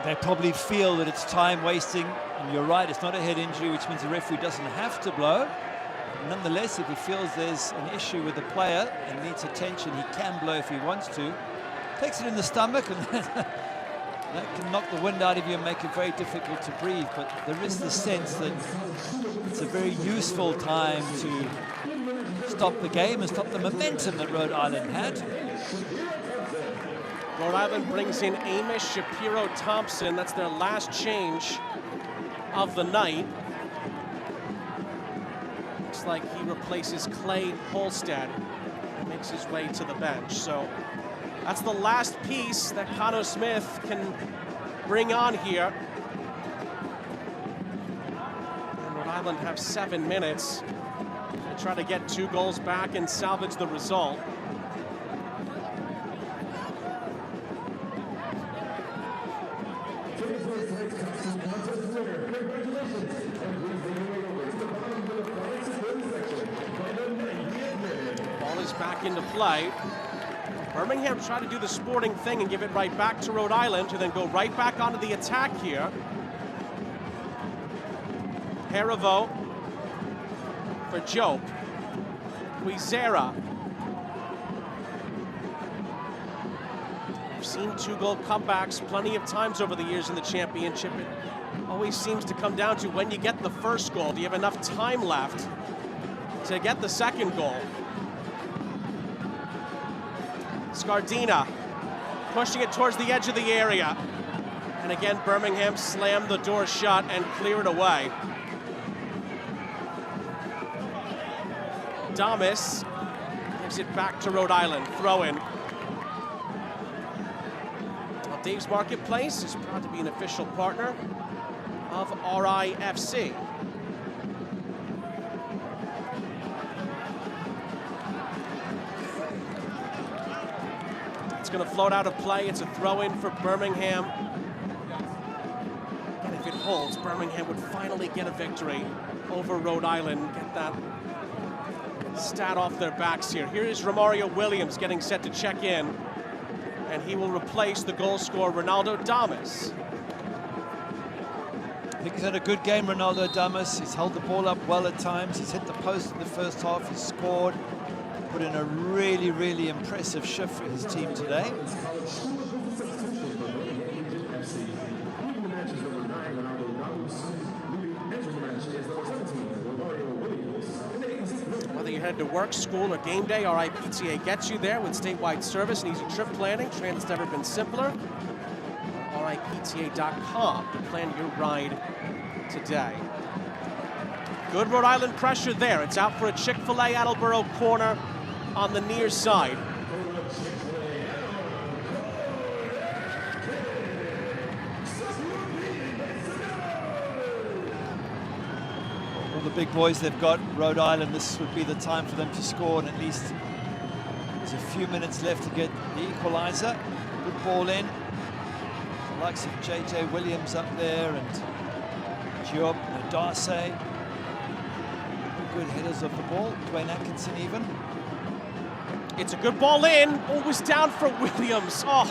They probably feel that it's time wasting, and you're right, it's not a head injury, which means the referee doesn't have to blow. Nonetheless, if he feels there's an issue with the player and needs attention, he can blow if he wants to. Takes it in the stomach, and that can knock the wind out of you and make it very difficult to breathe. But there is the sense that it's a very useful time to stop the game and stop the momentum that Rhode Island had. Rhode Island brings in Amos Shapiro-Thompson. That's their last change of the night. Looks like he replaces Clay Holstead and makes his way to the bench. So that's the last piece that Connor Smith can bring on here. And Rhode Island have 7 minutes to try to get 2 goals back and salvage the result. Ball is back into play. Birmingham tried to do the sporting thing and give it right back to Rhode Island, to then go right back onto the attack here. Harivo for Jope. Quizera. We've seen 2-goal comebacks plenty of times over the years in the championship. It always seems to come down to when you get the first goal. Do you have enough time left to get the second goal? Scardina pushing it towards the edge of the area. And again, Birmingham slammed the door shut and cleared away. Damas gives it back to Rhode Island. Throw in. Well, Dave's Marketplace is proud to be an official partner of RIFC. It's going to float out of play. It's a throw-in for Birmingham. And if it holds, Birmingham would finally get a victory over Rhode Island. Get that stat off their backs here. Here is Romario Williams getting set to check in. And he will replace the goal scorer, Ronaldo Damas. I think he's had a good game, Ronaldo Damas. He's held the ball up well at times. He's hit the post in the first half. He's scored. Put in a really, really impressive shift for his team today. Whether you head to work, school, or game day, RIPTA gets you there with statewide service and easy trip planning. Transit's never been simpler. RIPTA.com to plan your ride today. Good Rhode Island pressure there. It's out for a Chick-fil-A Attleboro corner on the near side. All the big boys they've got, Rhode Island, this would be the time for them to score, and at least there's a few minutes left to get the equalizer. Good ball in. The likes of JJ Williams up there and Job Nadase. Good headers of the ball. Dwayne Atkinson even. It's a good ball in. Always down for Williams. Oh.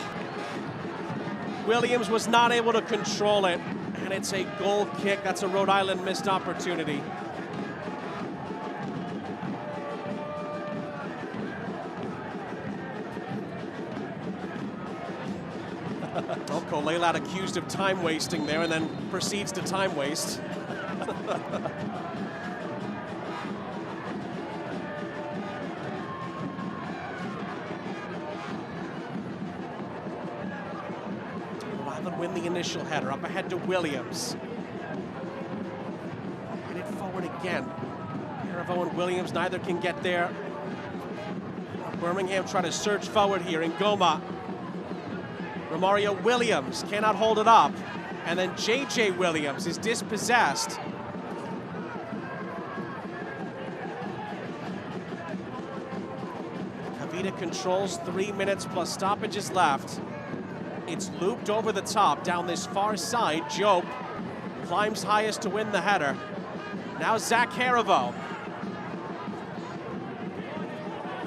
Williams was not able to control it. And it's a goal kick. That's a Rhode Island missed opportunity. Oh, Kolelat accused of time wasting there and then proceeds to time waste. Win the initial header. Up ahead to Williams. Hit it forward again. Harivo and Williams, neither can get there. Birmingham try to surge forward here in Goma. Romario Williams cannot hold it up. And then JJ Williams is dispossessed. Kavita controls 3 minutes plus stoppages left. It's looped over the top down this far side. Jope climbs highest to win the header. Now Zach Harivo.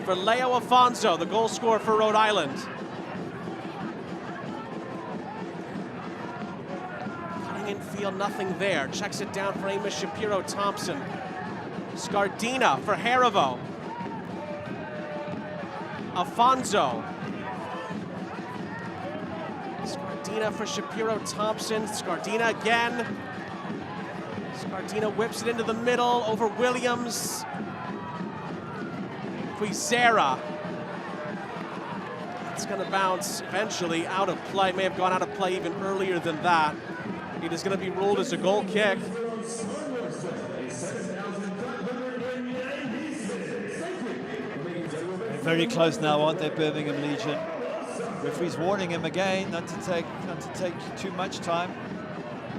For Leo Afonso, the goal scorer for Rhode Island. Cutting in field, nothing there. Checks it down for Amos Shapiro-Thompson. Scardina for Harivo. Afonso. Scardina for Shapiro-Thompson. Scardina again. Scardina whips it into the middle over Williams. Quizera. It's going to bounce eventually out of play. May have gone out of play even earlier than that. It is going to be ruled as a goal kick. Very close now, aren't they, Birmingham Legion? Referee's warning him again not to take too much time.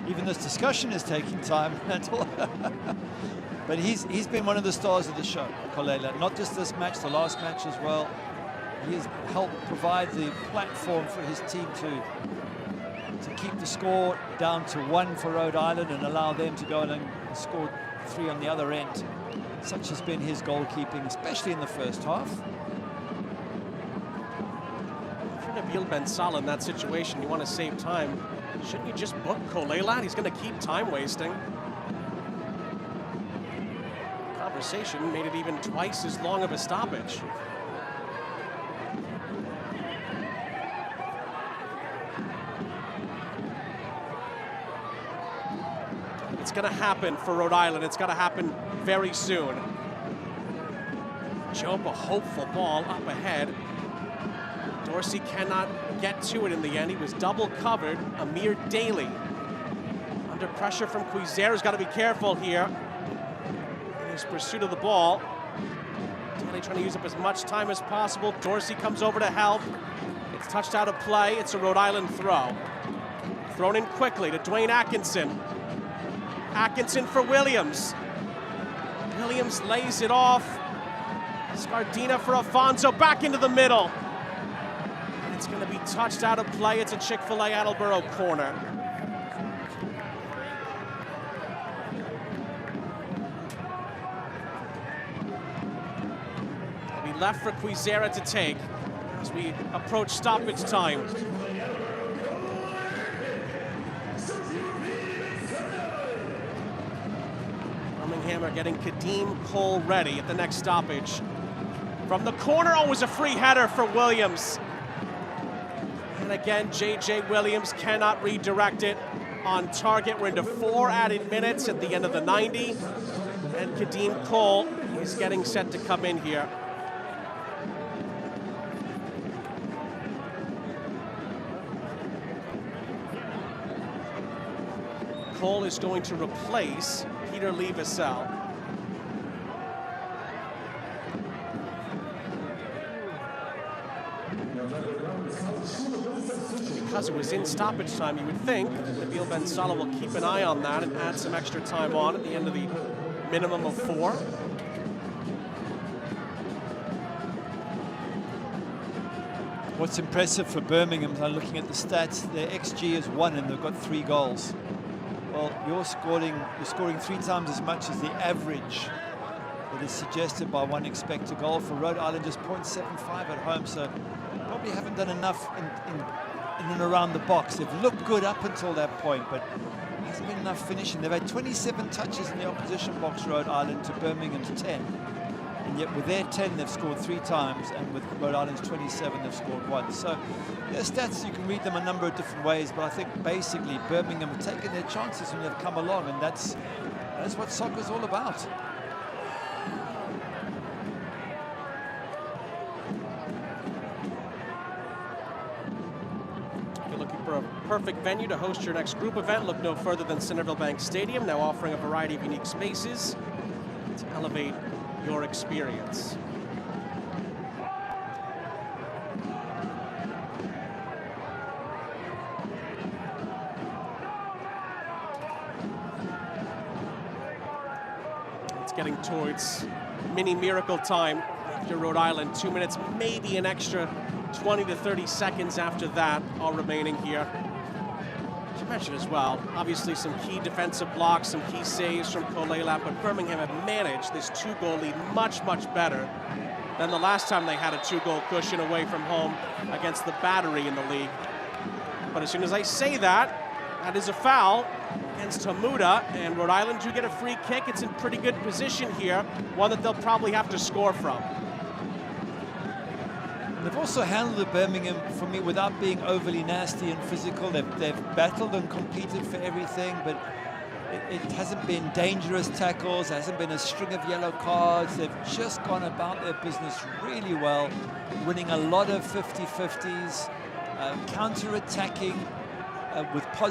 Even this discussion is taking time. But he's been one of the stars of the show, Kolela. Not just this match, the last match as well. He has helped provide the platform for his team to keep the score down to 1 for Rhode Island and allow them to go and score 3 on the other end. Such has been his goalkeeping, especially in the first half. If you're Nabil Ben Salah in that situation, you want to save time. Shouldn't you just book Kolela? He's going to keep time wasting. Conversation made it even twice as long of a stoppage. It's going to happen for Rhode Island. It's got to happen very soon. Job, a hopeful ball up ahead. Dorsey cannot get to it in the end. He was double covered. Amir Daly under pressure from Quizera's got to be careful here in his pursuit of the ball. Daly trying to use up as much time as possible. Dorsey comes over to help. It's touched out of play. It's a Rhode Island throw. Thrown in quickly to Dwayne Atkinson. Atkinson for Williams. Williams lays it off. Scardina for Afonso, back into the middle. It's going to be touched out of play. It's a Chick-fil-A Attleboro corner. It'll be left for Quizera to take as we approach stoppage time. Birmingham are getting Kadeem Cole ready at the next stoppage. From the corner, oh, it was a free header for Williams. And again, J.J. Williams cannot redirect it on target. We're into 4 added minutes at the end of the 90. And Kadeem Cole is getting set to come in here. Cole is going to replace Peter Levisell. Because it was in stoppage time, you would think Nabil Ben Salah will keep an eye on that and add some extra time on at the end of the minimum of 4. What's impressive for Birmingham, I'm looking at the stats, their XG is 1 and they've got 3 goals. Well, you're scoring 3 times as much as the average that is suggested by one expected goal. For Rhode Island, just 0.75 at home, so probably haven't done enough in and around the box. They've looked good up until that point, but hasn't been enough finishing. They've had 27 touches in the opposition box, Rhode Island, to Birmingham's 10. And yet with their 10, they've scored 3 times, and with Rhode Island's 27, they've scored 1. So their stats, you can read them a number of different ways, but I think basically Birmingham have taken their chances when they've come along, and that's what soccer's all about. For a perfect venue to host your next group event, look no further than Centerville Bank Stadium, now offering a variety of unique spaces to elevate your experience. It's getting towards mini miracle time after Rhode Island. 2 minutes, maybe an extra 20 to 30 seconds after that, all remaining here. As you mentioned as well, obviously some key defensive blocks, some key saves from Kolela, but Birmingham have managed this 2-goal lead much, much better than the last time they had a 2-goal cushion away from home against the Battery in the league. But as soon as I say that, that is a foul against Hamuda, and Rhode Island do get a free kick. It's in pretty good position here, one that they'll probably have to score from. They've also handled the Birmingham, for me, without being overly nasty and physical. They've battled and competed for everything, but It hasn't been dangerous tackles, hasn't been a string of yellow cards. They've just gone about their business really well, winning a lot of 50-50s, counter-attacking,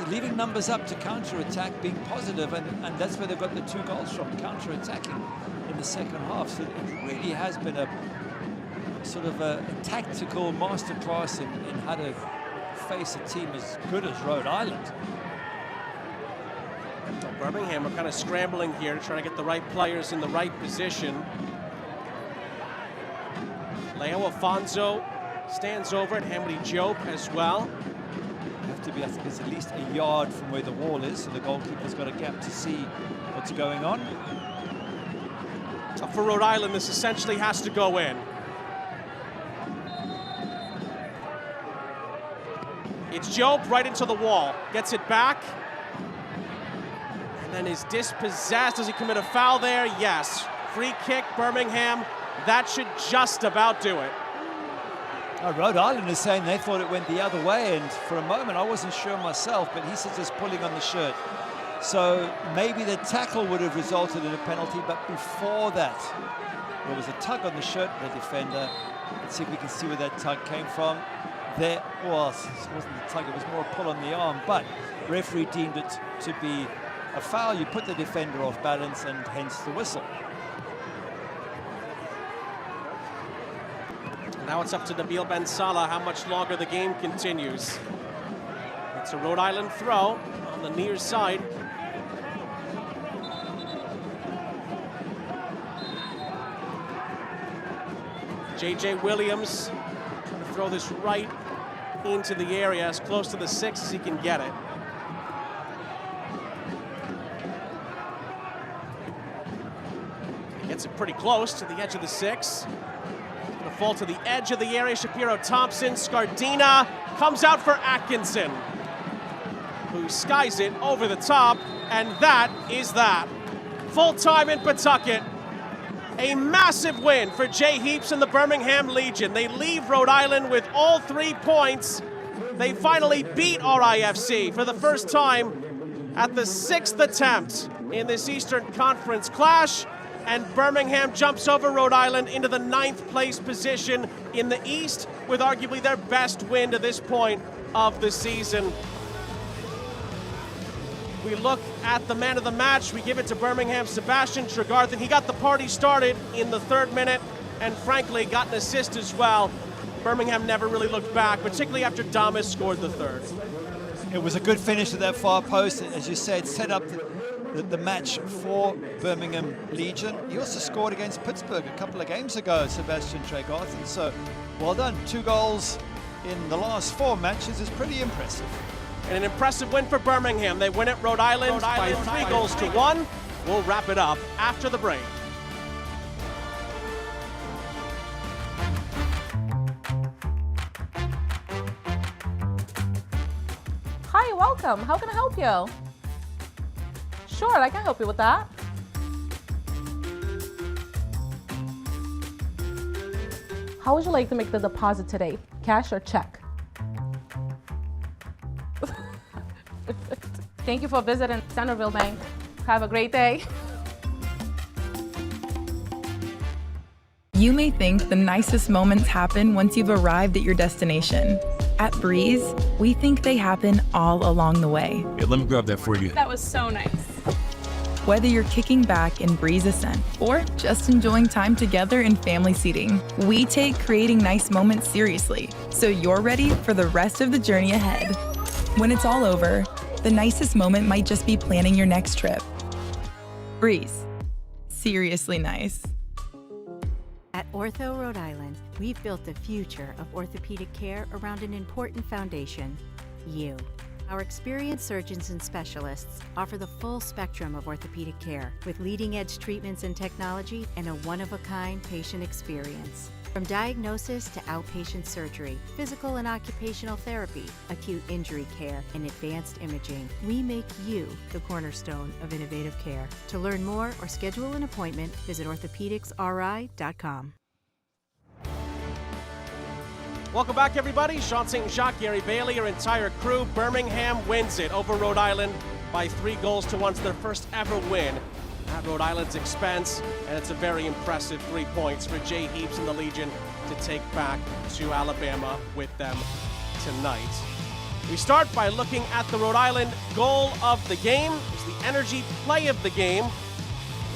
leaving numbers up to counter-attack, being positive, and that's where they've got the 2 goals from, counter-attacking in the second half. So it really has been a sort of a tactical masterclass in how to face a team as good as Rhode Island. Birmingham are kind of scrambling here to try to get the right players in the right position. Leo Afonso stands over at Hamidi Diop as well. Have to be, I think it's at least a yard from where the wall is, so the goalkeeper's got a gap to see what's going on. For Rhode Island, this essentially has to go in. It's Diop right into the wall, gets it back. And is dispossessed. Does he commit a foul there? Yes. Free kick, Birmingham. That should just about do it. Rhode Island is saying they thought it went the other way, and for a moment I wasn't sure myself, but he says just pulling on the shirt. So maybe the tackle would have resulted in a penalty, but before that there was a tug on the shirt of the defender. Let's see if we can see where that tug came from. There was, it wasn't a tug, it was more a pull on the arm, but referee deemed it to be a foul. You put the defender off balance, and hence the whistle. Now it's up to Nabil Ben Salah how much longer the game continues. It's a Rhode Island throw on the near side. J.J. Williams trying to throw this right into the area, as close to the 6 as he can get it. Gets it pretty close to the edge of the 6. Gonna fall to the edge of the area. Shapiro Thompson, Scardina comes out for Atkinson, who skies it over the top, and that is that. Full time in Pawtucket. A massive win for Jay Heaps and the Birmingham Legion. They leave Rhode Island with all 3 points. They finally beat RIFC for the first time at the 6th attempt in this Eastern Conference clash. And Birmingham jumps over Rhode Island into the 9th place position in the East with arguably their best win to this point of the season. We look at the man of the match. We give it to Birmingham, Sebastian Tregarthen. He got the party started in the 3rd minute and frankly got an assist as well. Birmingham never really looked back, particularly after Damas scored the 3rd. It was a good finish to that far post. As you said, set up the match for Birmingham Legion. He also scored against Pittsburgh a couple of games ago, Sebastian Tregarthen. So well done. 2 goals in the last 4 matches is pretty impressive. And an impressive win for Birmingham. They win at Rhode Island by 3 goals to 1. We'll wrap it up after the break. Hi, welcome. How can I help you? Sure, I can help you with that. How would you like to make the deposit today? Cash or check? Thank you for visiting Centerville Bank. Have a great day. You may think the nicest moments happen once you've arrived at your destination. At Breeze, we think they happen all along the way. Hey, let me grab that for you. That was so nice. Whether you're kicking back in Breeze Ascent or just enjoying time together in family seating, we take creating nice moments seriously, so you're ready for the rest of the journey ahead. When it's all over, the nicest moment might just be planning your next trip. Breeze. Seriously nice. At Ortho Rhode Island, we've built the future of orthopedic care around an important foundation, you. Our experienced surgeons and specialists offer the full spectrum of orthopedic care with leading-edge treatments and technology and a one-of-a-kind patient experience. From diagnosis to outpatient surgery, physical and occupational therapy, acute injury care, and advanced imaging, we make you the cornerstone of innovative care. To learn more or schedule an appointment, visit orthopedicsri.com. Welcome back, everybody. Sean St. Jacques, Gary Bailey, your entire crew. Birmingham wins it over Rhode Island by 3-1. It's their first ever win at Rhode Island's expense, and it's a very impressive 3 points for Jay Heaps and the Legion to take back to Alabama with them tonight. We start by looking at the Rhode Island goal of the game. It's the energy play of the game.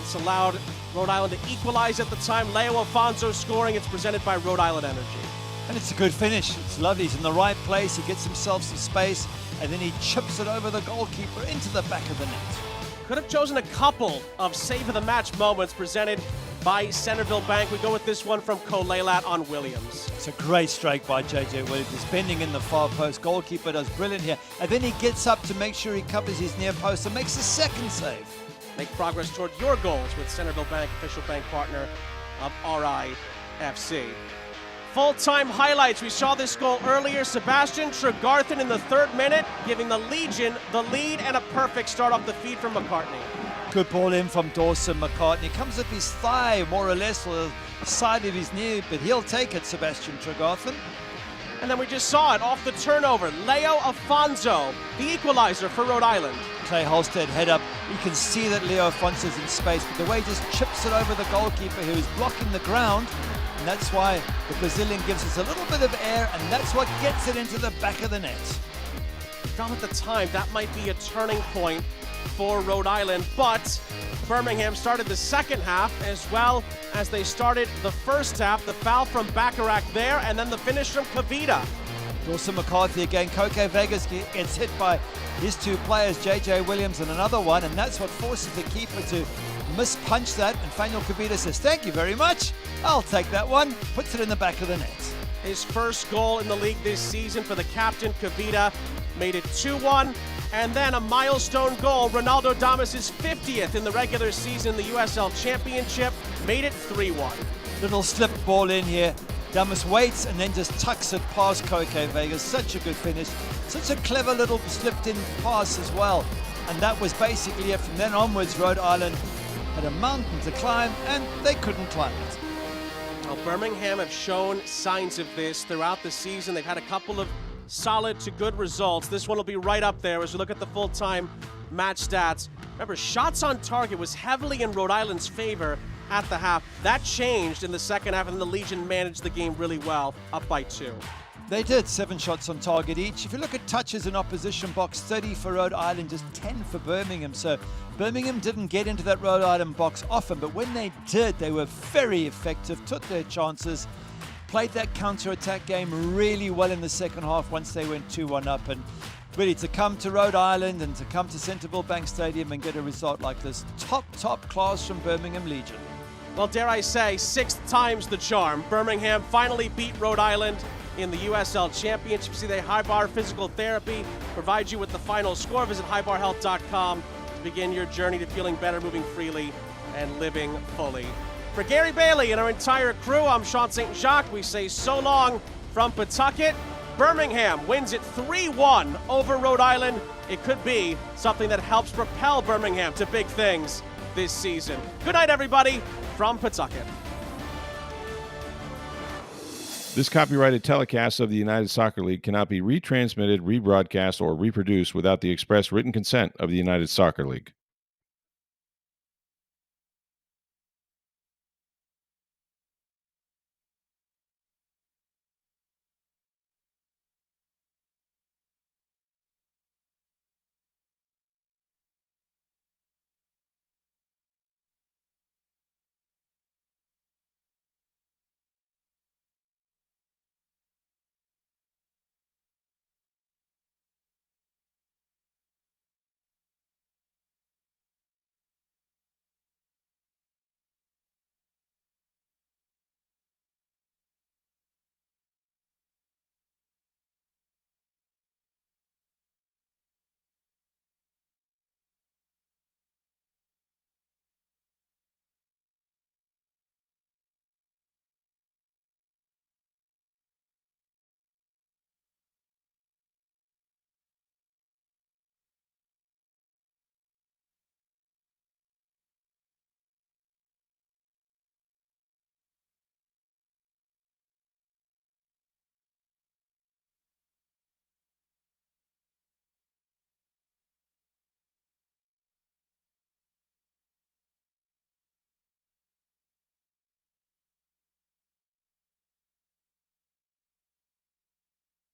It's allowed Rhode Island to equalize at the time. Leo Alfonso scoring. It's presented by Rhode Island Energy. And it's a good finish. It's lovely. He's in the right place. He gets himself some space, and then he chips it over the goalkeeper into the back of the net. Could have chosen a couple of save-of-the-match moments presented by Centerville Bank. We go with this one from Kolelat on Williams. It's a great strike by J.J. Williams. He's bending in the far post. Goalkeeper does brilliant here. And then he gets up to make sure he covers his near post and makes a second save. Make progress toward your goals with Centerville Bank, official bank partner of RIFC. Full-time highlights. We saw this goal earlier. Sebastian Tregarthen in the 3rd minute, giving the Legion the lead and a perfect start off the feed from McCartney. Good ball in from Dawson McCartney. Comes up his thigh, more or less, or the side of his knee, but he'll take it, Sebastian Tregarthen. And then we just saw it off the turnover. Leo Alfonso, the equalizer for Rhode Island. Clay Holstead head up. You can see that Leo Alfonso's in space, but the way he just chips it over the goalkeeper who is blocking the ground. And that's why the Brazilian gives us a little bit of air, and that's what gets it into the back of the net. Felt at the time that might be a turning point for Rhode Island, but Birmingham started the second half as well as they started the first half. The foul from Bacharach there, and then the finish from Kavita. Dawson McCarthy again. Koke Vegas gets hit by his 2 players, J.J. Williams and another one, and that's what forces the keeper to mispunch that. And Faniel Kavita says, "Thank you very much. I'll take that one." Puts it in the back of the net. His first goal in the league this season for the captain, Kavita, made it 2-1. And then a milestone goal, Ronaldo Damas' 50th in the regular season, the USL Championship, made it 3-1. Little slip ball in here. Damas waits and then just tucks it past Koke Vegas. Such a good finish. Such a clever little slipped in pass as well. And that was basically it. From then onwards, Rhode Island had a mountain to climb, and they couldn't climb it. Well, Birmingham have shown signs of this throughout the season. They've had a couple of solid to good results. This one will be right up there as we look at the full-time match stats. Remember, shots on target was heavily in Rhode Island's favor at the half. That changed in the second half, and the Legion managed the game really well, up by 2. They did 7 shots on target each. If you look at touches in opposition box, 30 for Rhode Island, just 10 for Birmingham. So Birmingham didn't get into that Rhode Island box often, but when they did, they were very effective, took their chances, played that counter-attack game really well in the second half once they went 2-1 up. And really, to come to Rhode Island and to come to Centerville Bank Stadium and get a result like this, top class from Birmingham Legion. Well, dare I say, 6th time's the charm. Birmingham finally beat Rhode Island in the USL Championship. See, they High Bar Physical Therapy provide you with the final score. Visit highbarhealth.com to begin your journey to feeling better, moving freely, and living fully. For Gary Bailey and our entire crew, I'm Sean St. Jacques. We say so long from Pawtucket. Birmingham wins it 3-1 over Rhode Island. It could be something that helps propel Birmingham to big things this season. Good night, everybody, from Pawtucket. This copyrighted telecast of the United Soccer League cannot be retransmitted, rebroadcast, or reproduced without the express written consent of the United Soccer League.